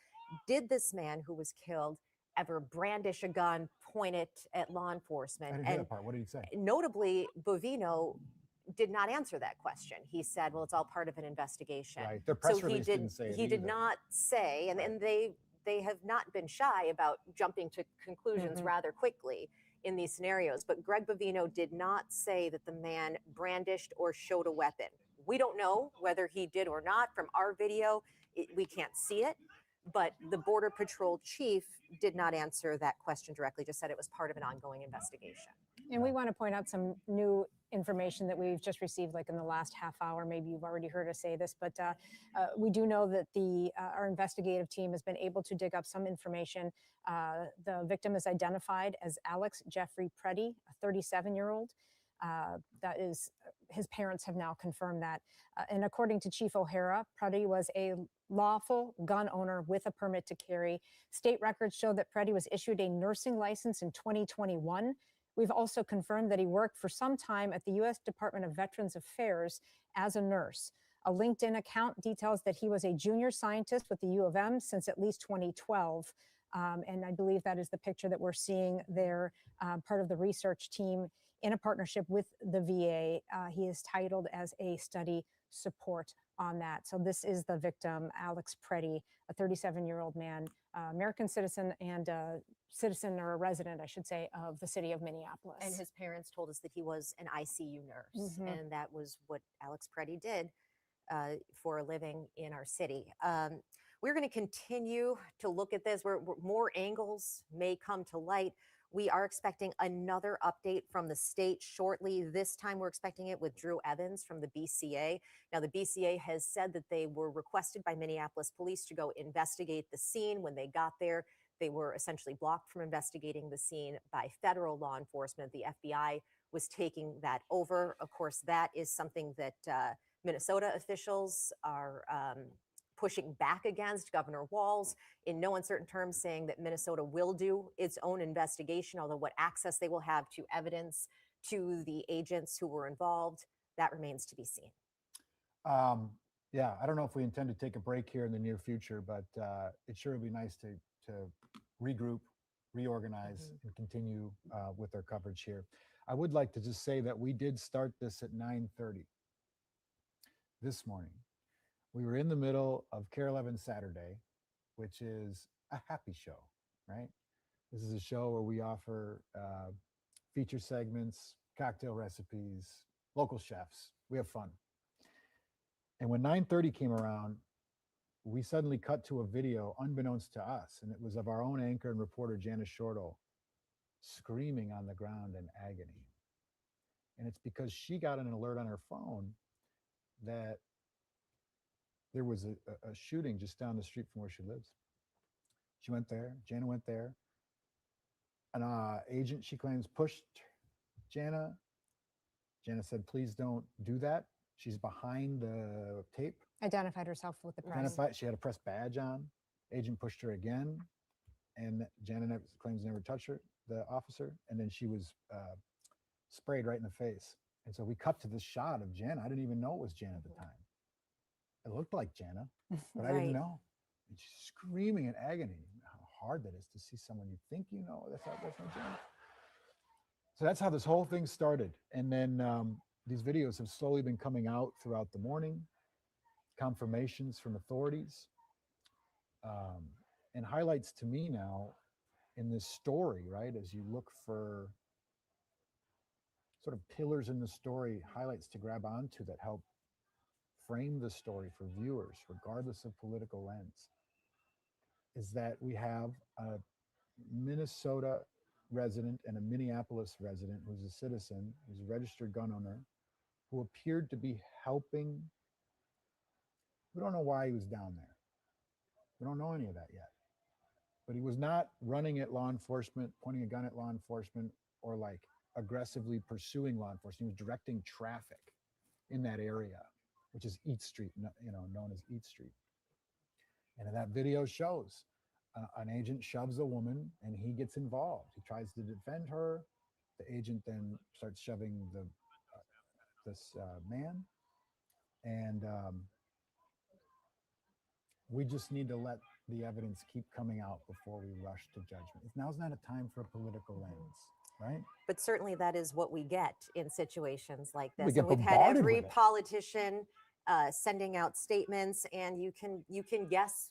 did this man who was killed ever brandish a gun, point it at law enforcement? I didn't hear that part. What did he say? Notably, Bovino did not answer that question. He said, well, it's all part of an investigation. Right. Their press release didn't say it He did either. not say, and they have not been shy about jumping to conclusions rather quickly in these scenarios. But Greg Bovino did not say that the man brandished or showed a weapon. We don't know whether he did or not. From our video, we can't see it. But the Border Patrol chief did not answer that question directly, just said it was part of an ongoing investigation. And we want to point out some new information that we've just received, like in the last half hour. Maybe you've already heard us say this, but we do know that our investigative team has been able to dig up some information. The victim is identified as Alex Jeffrey Preddy, a 37-year-old. That is, his parents have now confirmed that. And according to Chief O'Hara, Preddy was a lawful gun owner with a permit to carry. State records show that Preddy was issued a nursing license in 2021. We've also confirmed that he worked for some time at the U.S. Department of Veterans Affairs as a nurse. A LinkedIn account details that he was a junior scientist with the U of M since at least 2012. And I believe that is the picture that we're seeing there, part of the research team in a partnership with the VA. He is titled as a study support on that. So this is the victim, Alex Preddy, a 37-year-old man, American citizen and a citizen or a resident, I should say, of the city of Minneapolis. And his parents told us that he was an ICU nurse, and that was what Alex Preddy did for a living in our city. We're going to continue to look at this where more angles may come to light. We are expecting another update from the state shortly. This time we're expecting it with Drew Evans from the BCA. Now, the BCA has said that they were requested by Minneapolis police to go investigate the scene. When they got there, they were essentially blocked from investigating the scene by federal law enforcement. The FBI was taking that over. Of course, that is something that Minnesota officials are pushing back against. Governor Walz, in no uncertain terms, saying that Minnesota will do its own investigation, although what access they will have to evidence, to the agents who were involved, that remains to be seen. Yeah, I don't know if we intend to take a break here in the near future, but it sure would be nice to regroup, reorganize, and continue with our coverage here. I would like to just say that we did start this at 9:30 this morning. We were in the middle of Care 11 Saturday, which is a happy show, right? This is a show where we offer feature segments, cocktail recipes, local chefs. We have fun. And when 9:30 came around, we suddenly cut to a video unbeknownst to us, and it was of our own anchor and reporter, Janice Shortle, screaming on the ground in agony. And it's because she got an alert on her phone that there was a shooting just down the street from where she lives. She went there, Jana went there. An agent, she claims, pushed Jana. Jana said, please don't do that. She's behind the tape. Identified herself with the press. She had a press badge on. Agent pushed her again, and Jana claims never touched her, the officer, and then she was sprayed right in the face. And so we cut to this shot of Jana. I didn't even know it was Jana at the time. It looked like Jana, but I didn't know. And she's screaming in agony. How hard that is to see someone you think you know. That's not Jana. So that's how this whole thing started. And then these videos have slowly been coming out throughout the morning, confirmations from authorities, and highlights to me now in this story, right? As you look for sort of pillars in the story, highlights to grab onto that help frame the story for viewers, regardless of political lens, is that we have a Minnesota resident and a Minneapolis resident who's a citizen, who's a registered gun owner, who appeared to be helping. We don't know why he was down there. We don't know any of that yet. But he was not running at law enforcement, pointing a gun at law enforcement, or like aggressively pursuing law enforcement. He was directing traffic in that area, which is Eat Street, known as Eat Street. And that video shows an agent shoves a woman and he gets involved. He tries to defend her. The agent then starts shoving this man. And we just need to let the evidence keep coming out before we rush to judgment. Now's not a time for a political lens, right? But certainly that is what we get in situations like this. We get And we've had bombarded every with it. politician sending out statements, and you can guess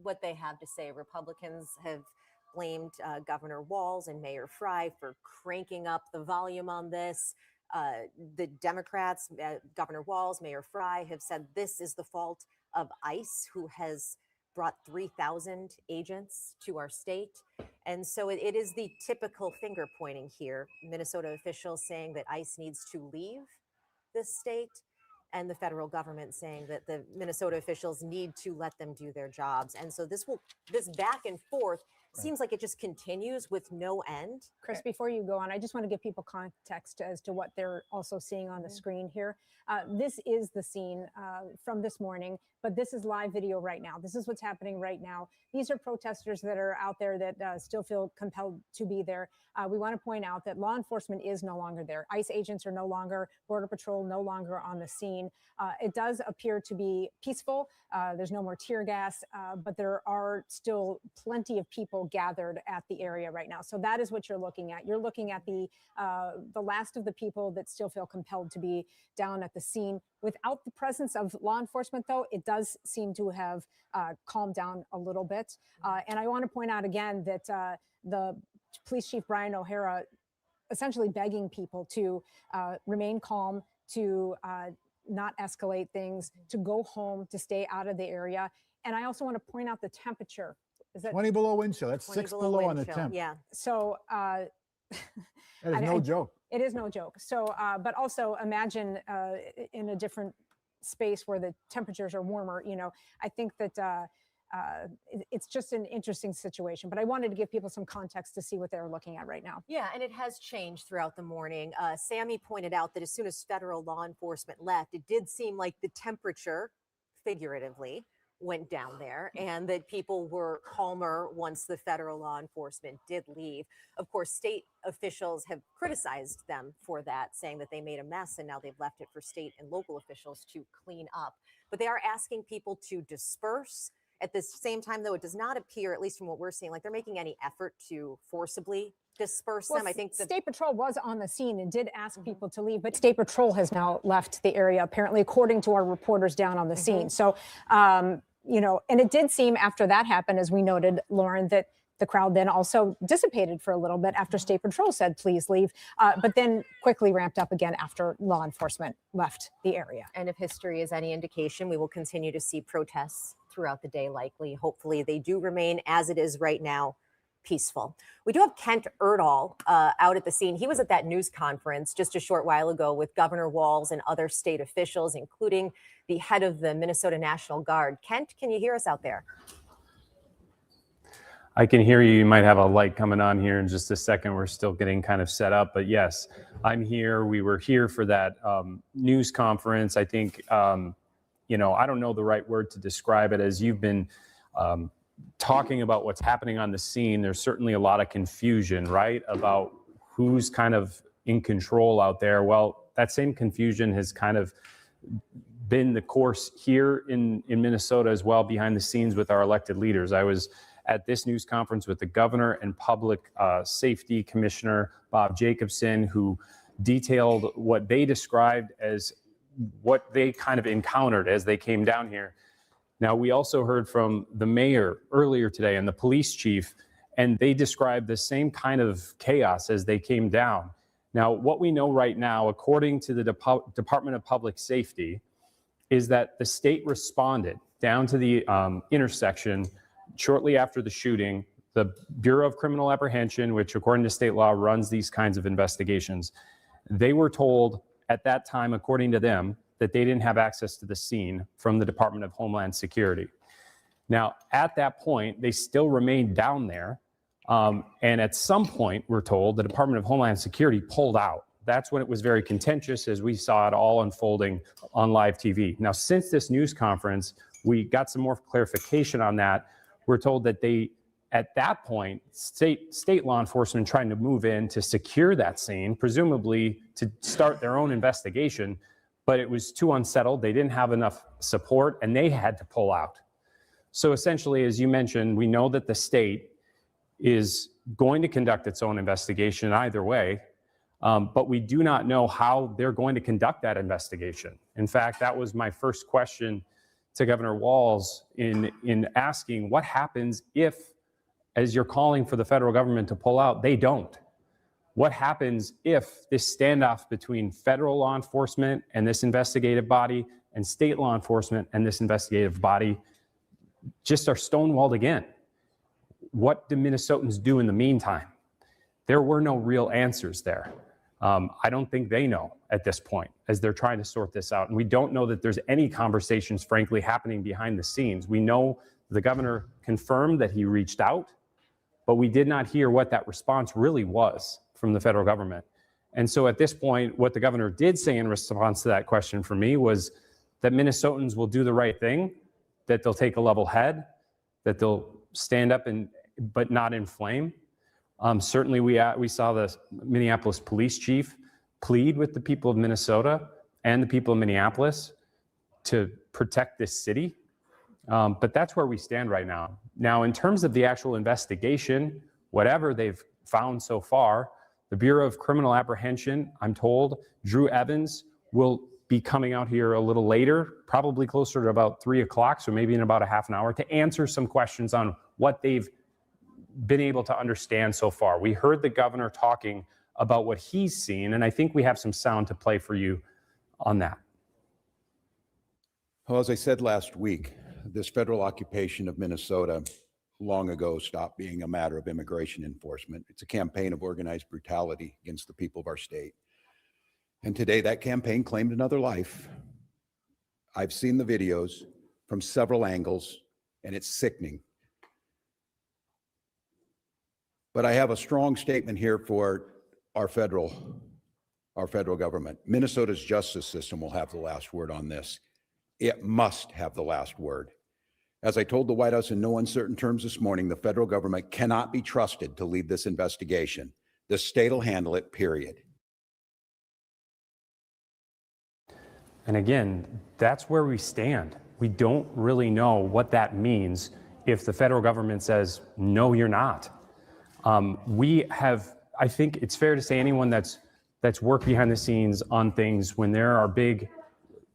what they have to say. Republicans have blamed Governor Walz and Mayor Fry for cranking up the volume on this. The Democrats, Governor Walz, Mayor Fry, have said this is the fault of ICE, who has brought 3,000 agents to our state. And so it is the typical finger pointing here. Minnesota officials saying that ICE needs to leave this state, and the federal government saying that the Minnesota officials need to let them do their jobs. And so this back and forth seems like it just continues with no end. Chris, before you go on, I just want to give people context as to what they're also seeing on the screen here. This is the scene from this morning, but this is live video right now. This is what's happening right now. These are protesters that are out there that still feel compelled to be there. We want to point out that law enforcement is no longer there. ICE agents are no longer, Border Patrol no longer on the scene. It does appear to be peaceful. There's no more tear gas, but there are still plenty of people people gathered at the area right now. So that is what you're looking at. You're looking at the last of the people that still feel compelled to be down at the scene. Without the presence of law enforcement, though, it does seem to have calmed down a little bit. And I want to point out again that the Police Chief Brian O'Hara essentially begging people to remain calm, to not escalate things, to go home, to stay out of the area. And I also want to point out the temperature. Is that 20 below wind chill? That's 20 6 below on the chill, temp. Yeah. So That is no joke. It is no joke. So, but also imagine in a different space where the temperatures are warmer. You know, I think that it's just an interesting situation. But I wanted to give people some context to see what they're looking at right now. Yeah, and it has changed throughout the morning. Sammy pointed out that as soon as federal law enforcement left, it did seem like the temperature, figuratively, went down there, and that people were calmer once the federal law enforcement did leave. Of course, state officials have criticized them for that, saying that they made a mess and now they've left it for state and local officials to clean up. But they are asking people to disperse. At the same time, though, it does not appear, at least from what we're seeing, like they're making any effort to forcibly disperse them. I think that State Patrol was on the scene and did ask people to leave, but State Patrol has now left the area, apparently, according to our reporters down on the scene. So, you know, and it did seem after that happened, as we noted, Lauren, that the crowd then also dissipated for a little bit after State Patrol said, please leave, but then quickly ramped up again after law enforcement left the area. And if history is any indication, we will continue to see protests throughout the day, likely. Hopefully they do remain as it is right now, peaceful. We do have Kent Erdahl out at the scene. He was at that news conference just a short while ago with Governor Walz and other state officials, including the head of the Minnesota National Guard. Kent, can you hear us out there? I can hear you. You might have a light coming on here in just a second. We're still getting kind of set up, but yes, I'm here. We were here for that news conference. I think, you know, I don't know the right word to describe it. As you've been talking about what's happening on the scene, there's certainly a lot of confusion, right, about who's kind of in control out there. Well, that same confusion has kind of been the course here in Minnesota as well, behind the scenes with our elected leaders. I was at this news conference with the governor and public safety commissioner, Bob Jacobson, who detailed what they described as what they kind of encountered as they came down here. Now, we also heard from the mayor earlier today and the police chief, and they described the same kind of chaos as they came down. Now, what we know right now, according to the Department of Public Safety, is that the state responded down to the intersection shortly after the shooting. The Bureau of Criminal Apprehension, which according to state law runs these kinds of investigations, they were told at that time, according to them, that they didn't have access to the scene from the Department of Homeland Security. Now, at that point, they still remained down there. And at some point, we're told, the Department of Homeland Security pulled out. That's when it was very contentious, as we saw it all unfolding on live TV. Now, since this news conference, we got some more clarification on that. We're told that they, at that point, state law enforcement trying to move in to secure that scene, presumably to start their own investigation, but it was too unsettled. They didn't have enough support and they had to pull out. So essentially, as you mentioned, we know that the state is going to conduct its own investigation either way, but we do not know how they're going to conduct that investigation. In fact, that was my first question to Governor Walz in asking what happens if, as you're calling for the federal government to pull out, they don't. What happens if this standoff between federal law enforcement and this investigative body and state law enforcement and this investigative body just are stonewalled again? What do Minnesotans do in the meantime? There were no real answers there. I don't think they know at this point as they're trying to sort this out. And we don't know that there's any conversations, frankly, happening behind the scenes. We know the governor confirmed that he reached out, but we did not hear what that response really was from the federal government. And so at this point, what the governor did say in response to that question for me was that Minnesotans will do the right thing, that they'll take a level head, that they'll stand up but not inflame. Certainly we saw the Minneapolis police chief plead with the people of Minnesota and the people of Minneapolis to protect this city. But that's where we stand right now. Now, in terms of the actual investigation, whatever they've found so far, the Bureau of Criminal Apprehension, I'm told, Drew Evans will be coming out here a little later, probably closer to about 3 o'clock, so maybe in about a half an hour, to answer some questions on what they've been able to understand so far. We heard the governor talking about what he's seen, and I think we have some sound to play for you on that. Well, as I said last week, this federal occupation of Minnesota long ago stopped being a matter of immigration enforcement. It's a campaign of organized brutality against the people of our state. And today that campaign claimed another life. I've seen the videos from several angles, and it's sickening. But I have a strong statement here for our federal government. Minnesota's justice system will have the last word on this. It must have the last word. As I told the White House in no uncertain terms this morning, the federal government cannot be trusted to lead this investigation. The state will handle it, period. And again, that's where we stand. We don't really know what that means if the federal government says, no, you're not. I think it's fair to say anyone that's worked behind the scenes on things when there are big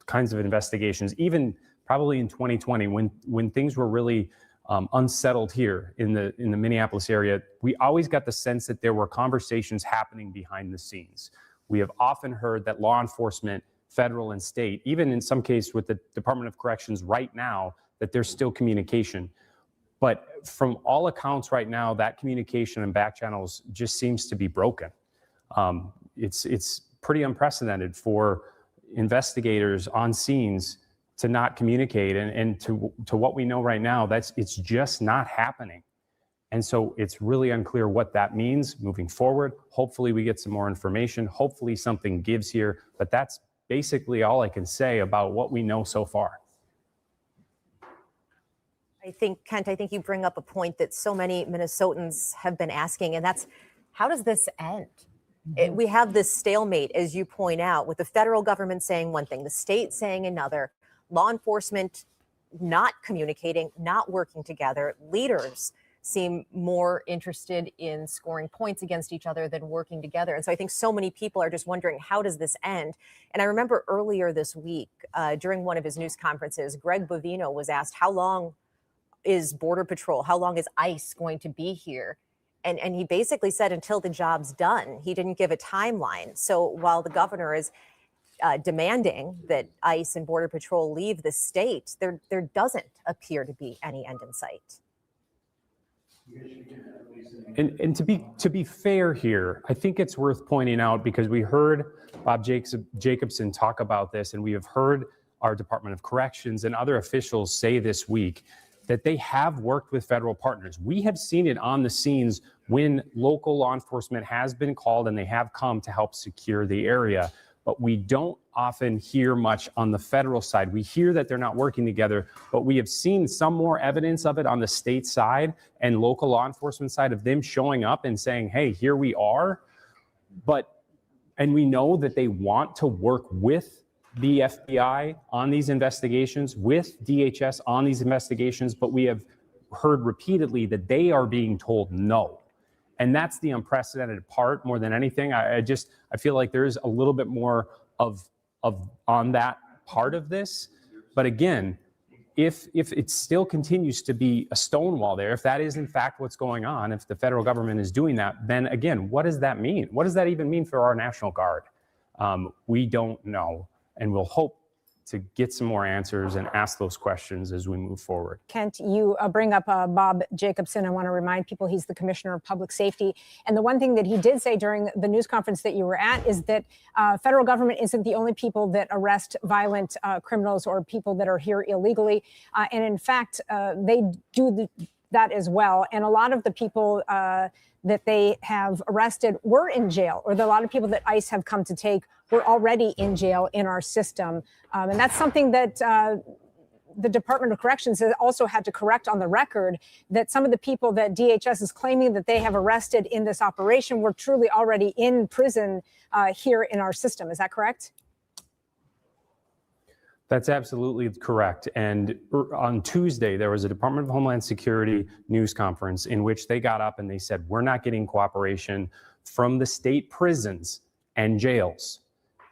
kinds of investigations, even probably in 2020 when things were really unsettled here in the Minneapolis area, we always got the sense that there were conversations happening behind the scenes. We have often heard that law enforcement, federal and state, even in some case with the Department of Corrections right now, that there's still communication. But from all accounts right now, that communication and back channels just seems to be broken. It's pretty unprecedented for investigators on scenes to not communicate, and to what we know right now, it's just not happening. And so it's really unclear what that means moving forward. Hopefully we get some more information. Hopefully something gives here, but that's basically all I can say about what we know so far. I think, Kent, you bring up a point that so many Minnesotans have been asking, and that's, how does this end? We have this stalemate, as you point out, with the federal government saying one thing, the state saying another, law enforcement not communicating, not working together. Leaders seem more interested in scoring points against each other than working together. And so I think so many people are just wondering, how does this end? And I remember earlier this week, during one of his news conferences, Greg Bovino was asked, how long is Border Patrol, how long is ICE going to be here? And he basically said, until the job's done. He didn't give a timeline. So while the governor is demanding that ICE and Border Patrol leave the state, there doesn't appear to be any end in sight. And to be fair here, I think it's worth pointing out, because we heard Bob Jacobson talk about this, and we have heard our Department of Corrections and other officials say this week that they have worked with federal partners. We have seen it on the scenes when local law enforcement has been called and they have come to help secure the area. But we don't often hear much on the federal side. We hear that they're not working together, but we have seen some more evidence of it on the state side and local law enforcement side of them showing up and saying, hey, here we are. And we know that they want to work with the FBI on these investigations, with DHS on these investigations, but we have heard repeatedly that they are being told no. And that's the unprecedented part more than anything. I feel like there is a little bit more of on that part of this. But again, if it still continues to be a stonewall there, if that is in fact what's going on, if the federal government is doing that, then again, what does that mean? What does that even mean for our National Guard? We don't know. And we'll hope to get some more answers and ask those questions as we move forward. Kent, you bring up Bob Jacobson. I want to remind people he's the Commissioner of Public Safety. And the one thing that he did say during the news conference that you were at is that federal government isn't the only people that arrest violent criminals or people that are here illegally. And in fact, they do that as well. And a lot of the people that they have arrested were in jail, or a lot of people that ICE have come to take were already in jail in our system. And that's something that the Department of Corrections has also had to correct on the record, that some of the people that DHS is claiming that they have arrested in this operation were truly already in prison here in our system. Is that correct? That's absolutely correct. And on Tuesday, there was a Department of Homeland Security news conference in which they got up and they said, we're not getting cooperation from the state prisons and jails.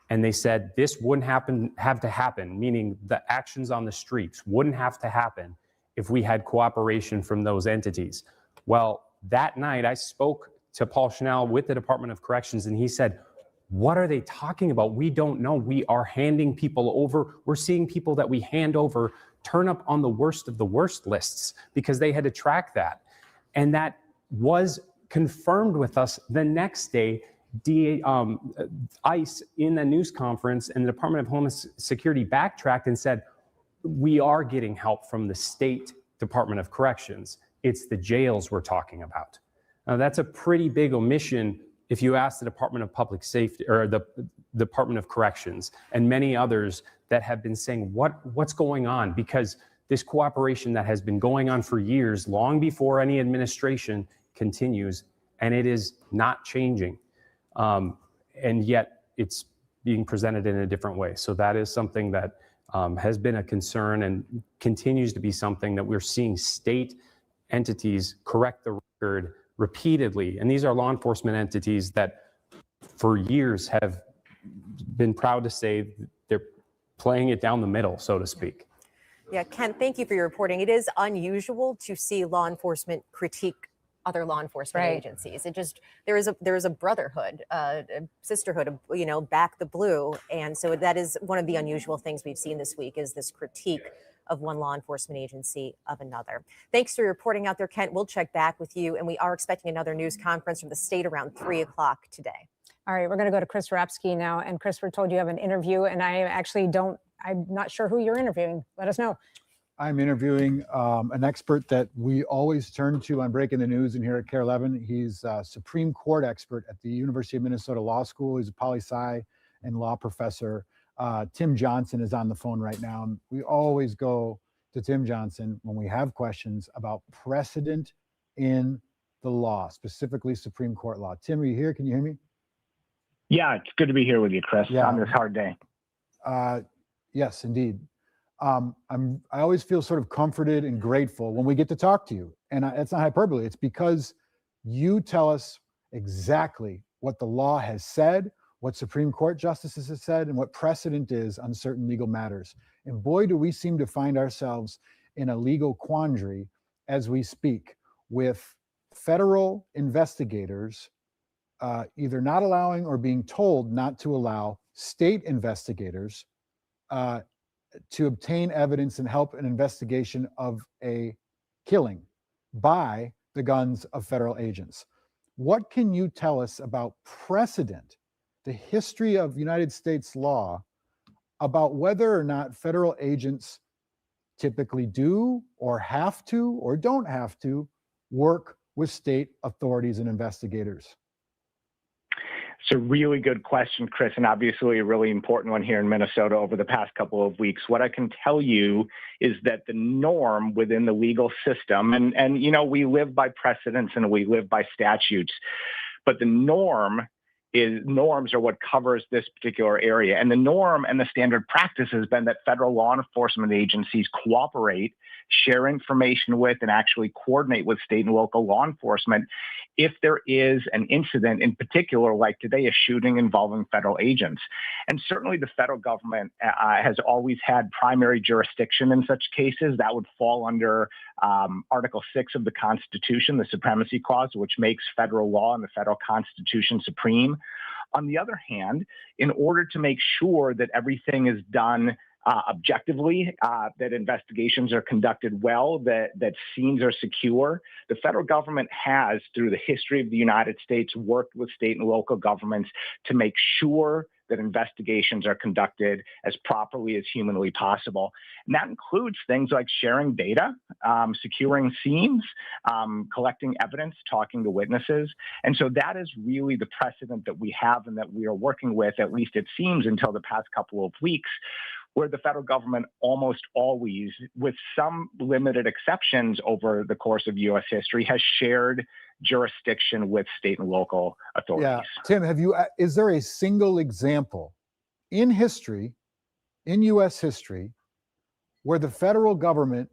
And they said this wouldn't have to happen, meaning the actions on the streets wouldn't have to happen if we had cooperation from those entities. Well, that night I spoke to Paul Chanel with the Department of Corrections, and he said, what are they talking about? We don't know. We are handing people over. We're seeing people that we hand over turn up on the worst of the worst lists because they had to track that. And that was confirmed with us the next day. ICE in a news conference and the Department of Homeland Security backtracked and said, we are getting help from the state Department of Corrections. It's the jails we're talking about. Now, that's a pretty big omission if you ask the Department of Public Safety or the Department of Corrections and many others that have been saying, what's going on? Because this cooperation that has been going on for years, long before any administration, continues, and it is not changing. And yet it's being presented in a different way. So that is something that has been a concern and continues to be something that we're seeing state entities correct the record repeatedly. And these are law enforcement entities that for years have been proud to say they're playing it down the middle, so to speak. Yeah, Ken, thank you for your reporting. It is unusual to see law enforcement critique other law enforcement agencies. There is a brotherhood, a sisterhood, back the blue. And so that is one of the unusual things we've seen this week is this critique of one law enforcement agency of another. Thanks for your reporting out there, Kent. We'll check back with you. And we are expecting another news conference from the state around 3 o'clock today. All right, we're going to go to Chris Rapsky now. And Chris, we're told you have an interview, and I'm not sure who you're interviewing. Let us know. I'm interviewing an expert that we always turn to on Breaking the News and here at KARE 11. He's a Supreme Court expert at the University of Minnesota Law School. He's a poli-sci and law professor. Tim Johnson is on the phone right now. And we always go to Tim Johnson when we have questions about precedent in the law, specifically Supreme Court law. Tim, are you here? Can you hear me? Yeah, it's good to be here with you, Chris, on this hard day. Yes, indeed. I always feel sort of comforted and grateful when we get to talk to you. And it's not hyperbole. It's because you tell us exactly what the law has said, what Supreme Court justices have said, and what precedent is on certain legal matters. And boy, do we seem to find ourselves in a legal quandary as we speak with federal investigators either not allowing or being told not to allow state investigators to obtain evidence and help an investigation of a killing by the guns of federal agents. What can you tell us about precedent, the history of United States law, about whether or not federal agents typically do or have to or don't have to work with state authorities and investigators? It's a really good question, Chris, and obviously a really important one here in Minnesota over the past couple of weeks. What I can tell you is that the norm within the legal system, and we live by precedents and we live by statutes, but the norms are what covers this particular area. And the norm and the standard practice has been that federal law enforcement agencies cooperate, share information with, and actually coordinate with state and local law enforcement if there is an incident in particular, like today, a shooting involving federal agents. And certainly the federal government has always had primary jurisdiction in such cases. That would fall under Article 6 of the Constitution, the Supremacy Clause, which makes federal law and the federal Constitution supreme. On the other hand, in order to make sure that everything is done objectively, that investigations are conducted well, that scenes are secure, the federal government has, through the history of the United States, worked with state and local governments to make sure that investigations are conducted as properly as humanly possible. And that includes things like sharing data, securing scenes, collecting evidence, talking to witnesses. And so that is really the precedent that we have and that we are working with, at least it seems, until the past couple of weeks, where the federal government almost always, with some limited exceptions over the course of U.S. history, has shared jurisdiction with state and local authorities. Yeah, Tim, is there a single example in history in U.S. history where the federal government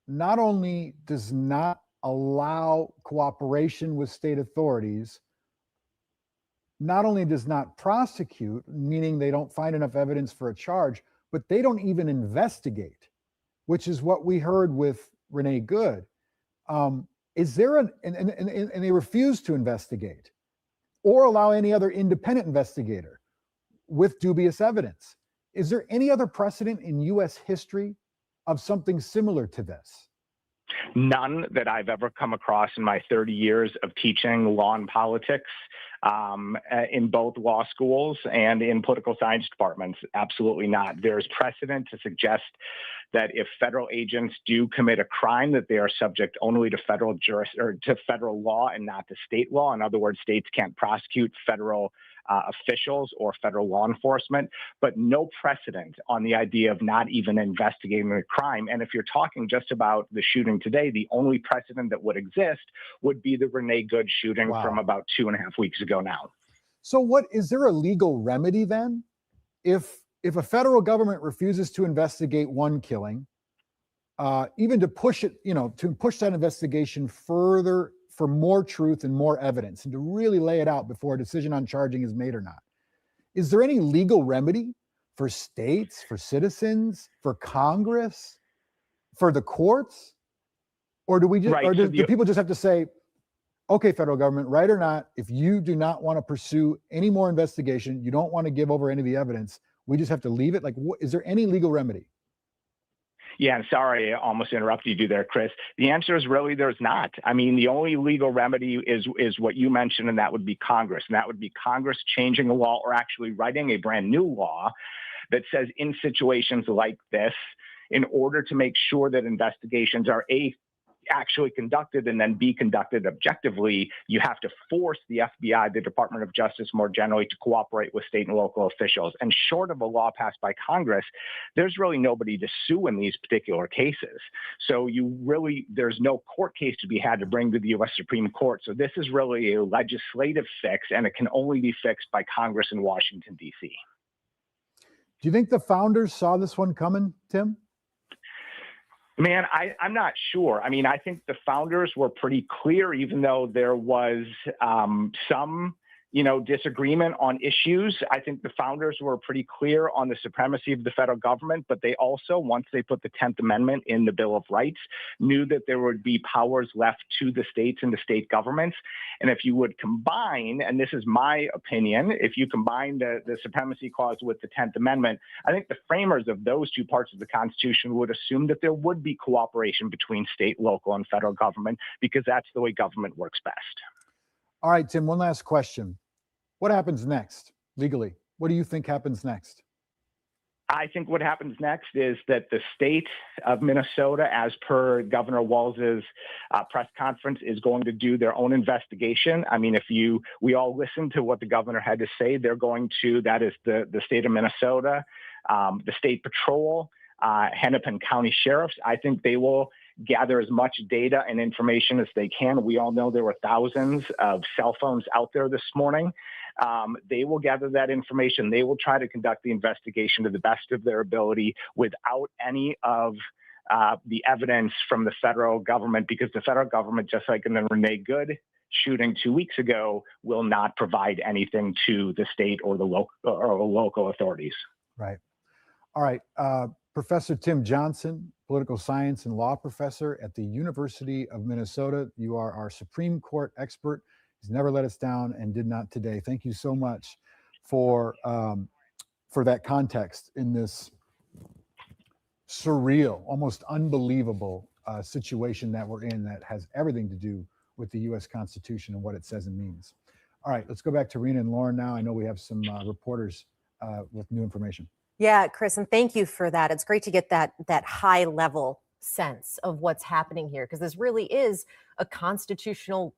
not only does not allow cooperation with state authorities, not only does not prosecute, meaning they don't find enough evidence for a charge, but they don't even investigate, which is what we heard with Renee Good. Is there and they refuse to investigate or allow any other independent investigator with dubious evidence. Is there any other precedent in US history of something similar to this? None that I've ever come across in my 30 years of teaching law and politics in both law schools and in political science departments. Absolutely not. There's precedent to suggest that if federal agents do commit a crime, that they are subject only to federal law and not to state law. In other words, states can't prosecute federal officials or federal law enforcement, but no precedent on the idea of not even investigating the crime. And if you're talking just about the shooting today, the only precedent that would exist would be the Renee Good shooting from about 2.5 weeks ago now. So what, is there a legal remedy then? If a federal government refuses to investigate one killing, even to push it, to push that investigation further for more truth and more evidence, and to really lay it out before a decision on charging is made or not, is there any legal remedy for states, for citizens, for Congress, for the courts? Or do we just, or do people just have to say, okay, federal government, right or not, if you do not want to pursue any more investigation, you don't want to give over any of the evidence, we just have to leave it? Like, is there any legal remedy? Yeah, I'm sorry, I almost interrupted you there, Chris. The answer is really there's not. I mean, the only legal remedy is what you mentioned, and that would be Congress. And that would be Congress changing the law or actually writing a brand new law that says in situations like this, in order to make sure that investigations are actually conducted and then be conducted objectively, you have to force the FBI, the Department of Justice more generally, to cooperate with state and local officials. And short of a law passed by Congress, there's really nobody to sue in these particular cases. So there's no court case to be had to bring to the U.S. Supreme Court. So this is really a legislative fix, and it can only be fixed by Congress in Washington, D.C. Do you think the founders saw this one coming, Tim? Man, I'm not sure. I mean, I think the founders were pretty clear, even though there was some, disagreement on issues. I think the founders were pretty clear on the supremacy of the federal government, but they also, once they put the 10th Amendment in the Bill of Rights, knew that there would be powers left to the states and the state governments. And if you would combine, and this is my opinion, if you combine the supremacy clause with the 10th Amendment, I think the framers of those two parts of the Constitution would assume that there would be cooperation between state, local, and federal government, because that's the way government works best. All right, Tim, one last question. What happens next legally? What do you think happens next? I think what happens next is that the state of Minnesota, as per Governor Walz's press conference, is going to do their own investigation. I mean, we all listened to what the governor had to say. They're going to, that is the state of Minnesota, the state patrol, Hennepin County sheriffs. I think they will gather as much data and information as they can. We all know there were thousands of cell phones out there this morning. They will gather that information. They will try to conduct the investigation to the best of their ability without any of the evidence from the federal government, because the federal government, just like in the Renee Good shooting 2 weeks ago, will not provide anything to the state or the local authorities. Right. All right. Professor Tim Johnson, political science and law professor at the University of Minnesota. You are our Supreme Court expert. He's never let us down and did not today. Thank you so much for that context in this surreal, almost unbelievable situation that we're in that has everything to do with the U.S. Constitution and what it says and means. All right, let's go back to Rena and Lauren now. I know we have some reporters with new information. Yeah, Chris, and thank you for that. It's great to get that high level sense of what's happening here, because this really is a constitutional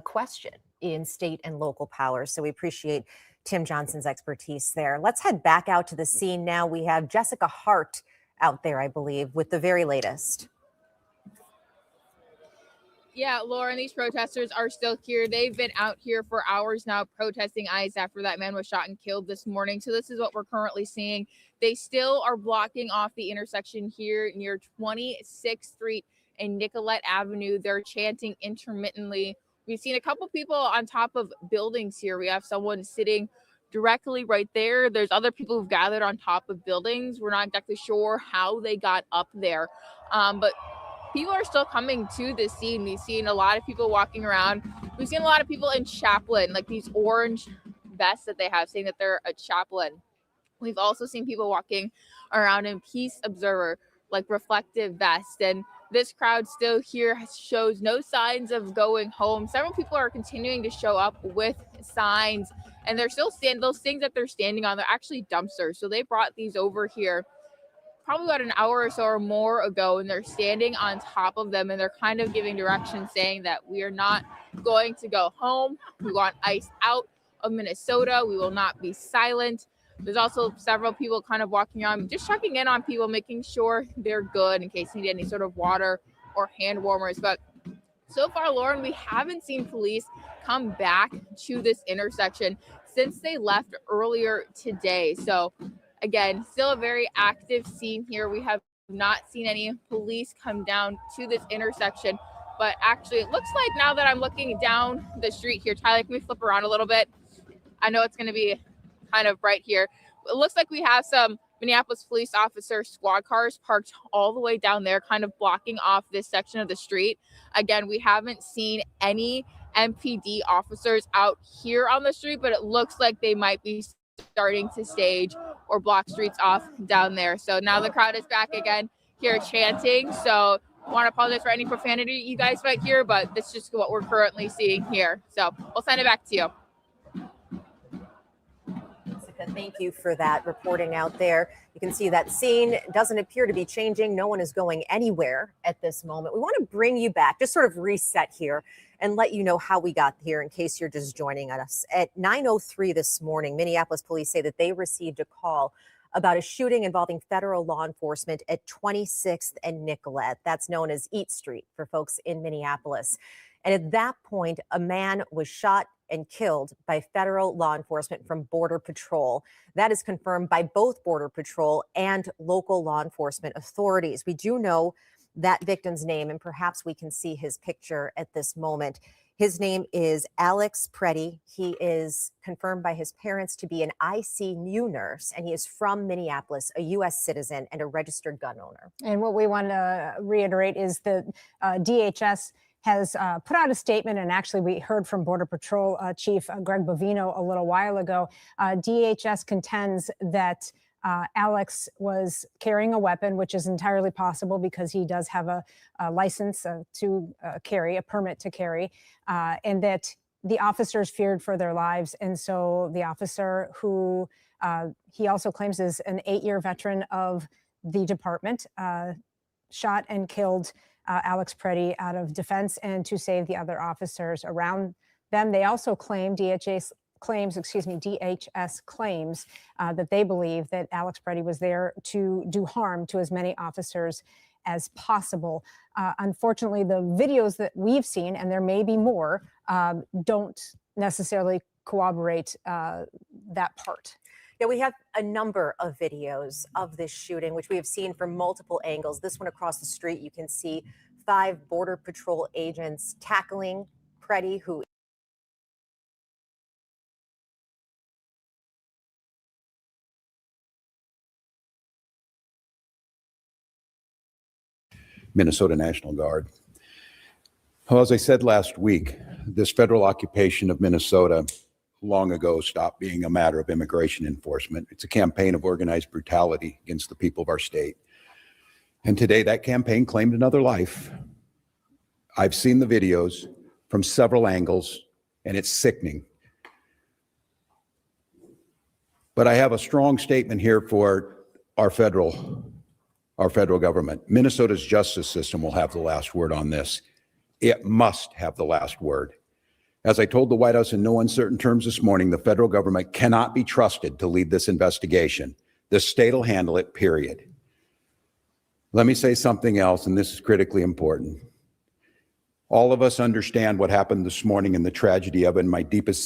question in state and local powers. So we appreciate Tim Johnson's expertise there. Let's head back out to the scene now. We have Jessica Hart out there, I believe, with the very latest. Yeah, Lauren, these protesters are still here. They've been out here for hours now protesting ICE after that man was shot and killed this morning. So this is what we're currently seeing. They still are blocking off the intersection here near 26th Street and Nicollet Avenue. They're chanting intermittently. We've seen a couple people on top of buildings here. We have someone sitting directly right there. There's other people who've gathered on top of buildings. We're not exactly sure how they got up there, but people are still coming to this scene. We've seen a lot of people walking around. We've seen a lot of people in chaplain, like these orange vests that they have saying that they're a chaplain. We've also seen people walking around in peace observer, like reflective vest. And this crowd still here shows no signs of going home. Several people are continuing to show up with signs, and they're still standing. Those things that they're standing on, they're actually dumpsters. So they brought these over here probably about an hour or so or more ago, and they're standing on top of them, and they're kind of giving directions saying that we are not going to go home. We want ICE out of Minnesota. We will not be silent. There's also several people kind of walking around, just checking in on people, making sure they're good in case they need any sort of water or hand warmers. But so far, Lauren, we haven't seen police come back to this intersection since they left earlier today. So again, still a very active scene here. We have not seen any police come down to this intersection, but actually it looks like now that I'm looking down the street here, Tyler, can we flip around a little bit? I know it's going to be kind of bright here. It looks like we have some Minneapolis police officer squad cars parked all the way down there, kind of blocking off this section of the street. Again, we haven't seen any MPD officers out here on the street, but it looks like they might be starting to stage or block streets off down there. So now the crowd is back again here chanting. So I want to apologize for any profanity you guys might hear, but that's just what we're currently seeing here. So we'll send it back to you. Thank you for that reporting out there. You can see that scene doesn't appear to be changing. No one is going anywhere at this moment. We want to bring you back, just sort of reset here and let you know how we got here in case you're just joining us. At 9:03 this morning, Minneapolis police say that they received a call about a shooting involving federal law enforcement at 26th and Nicollet. That's known as Eat Street for folks in Minneapolis. And at that point, a man was shot and killed by federal law enforcement from Border Patrol. That is confirmed by both Border Patrol and local law enforcement authorities. We do know that victim's name, and perhaps we can see his picture at this moment. His name is Alex Preddy. He is confirmed by his parents to be an ICU nurse, and he is from Minneapolis, a U.S. citizen and a registered gun owner. And what we want to reiterate is that DHS has put out a statement, and actually we heard from Border Patrol Chief Greg Bovino a little while ago. DHS contends that Alex was carrying a weapon, which is entirely possible because he does have a license to carry, a permit to carry, and that the officers feared for their lives. And so the officer, who he also claims is an 8-year veteran of the department, shot and killed Alex Preddy out of defense and to save the other officers around them. They also claim, DHS claims that they believe that Alex Preddy was there to do harm to as many officers as possible. Unfortunately, the videos that we've seen, and there may be more, don't necessarily corroborate that part. Yeah, we have a number of videos of this shooting, which we have seen from multiple angles. This one across the street, you can see 5 Border Patrol agents tackling Preddy, who Minnesota National Guard. Well, as I said last week, this federal occupation of Minnesota long ago stopped being a matter of immigration enforcement. It's a campaign of organized brutality against the people of our state. And today that campaign claimed another life. I've seen the videos from several angles, and it's sickening. But I have a strong statement here for our federal government. Minnesota's justice system will have the last word on this. It must have the last word. As I told the White House in no uncertain terms this morning, the federal government cannot be trusted to lead this investigation. The state will handle it, period. Let me say something else, and this is critically important. All of us understand what happened this morning and the tragedy of it in my deepest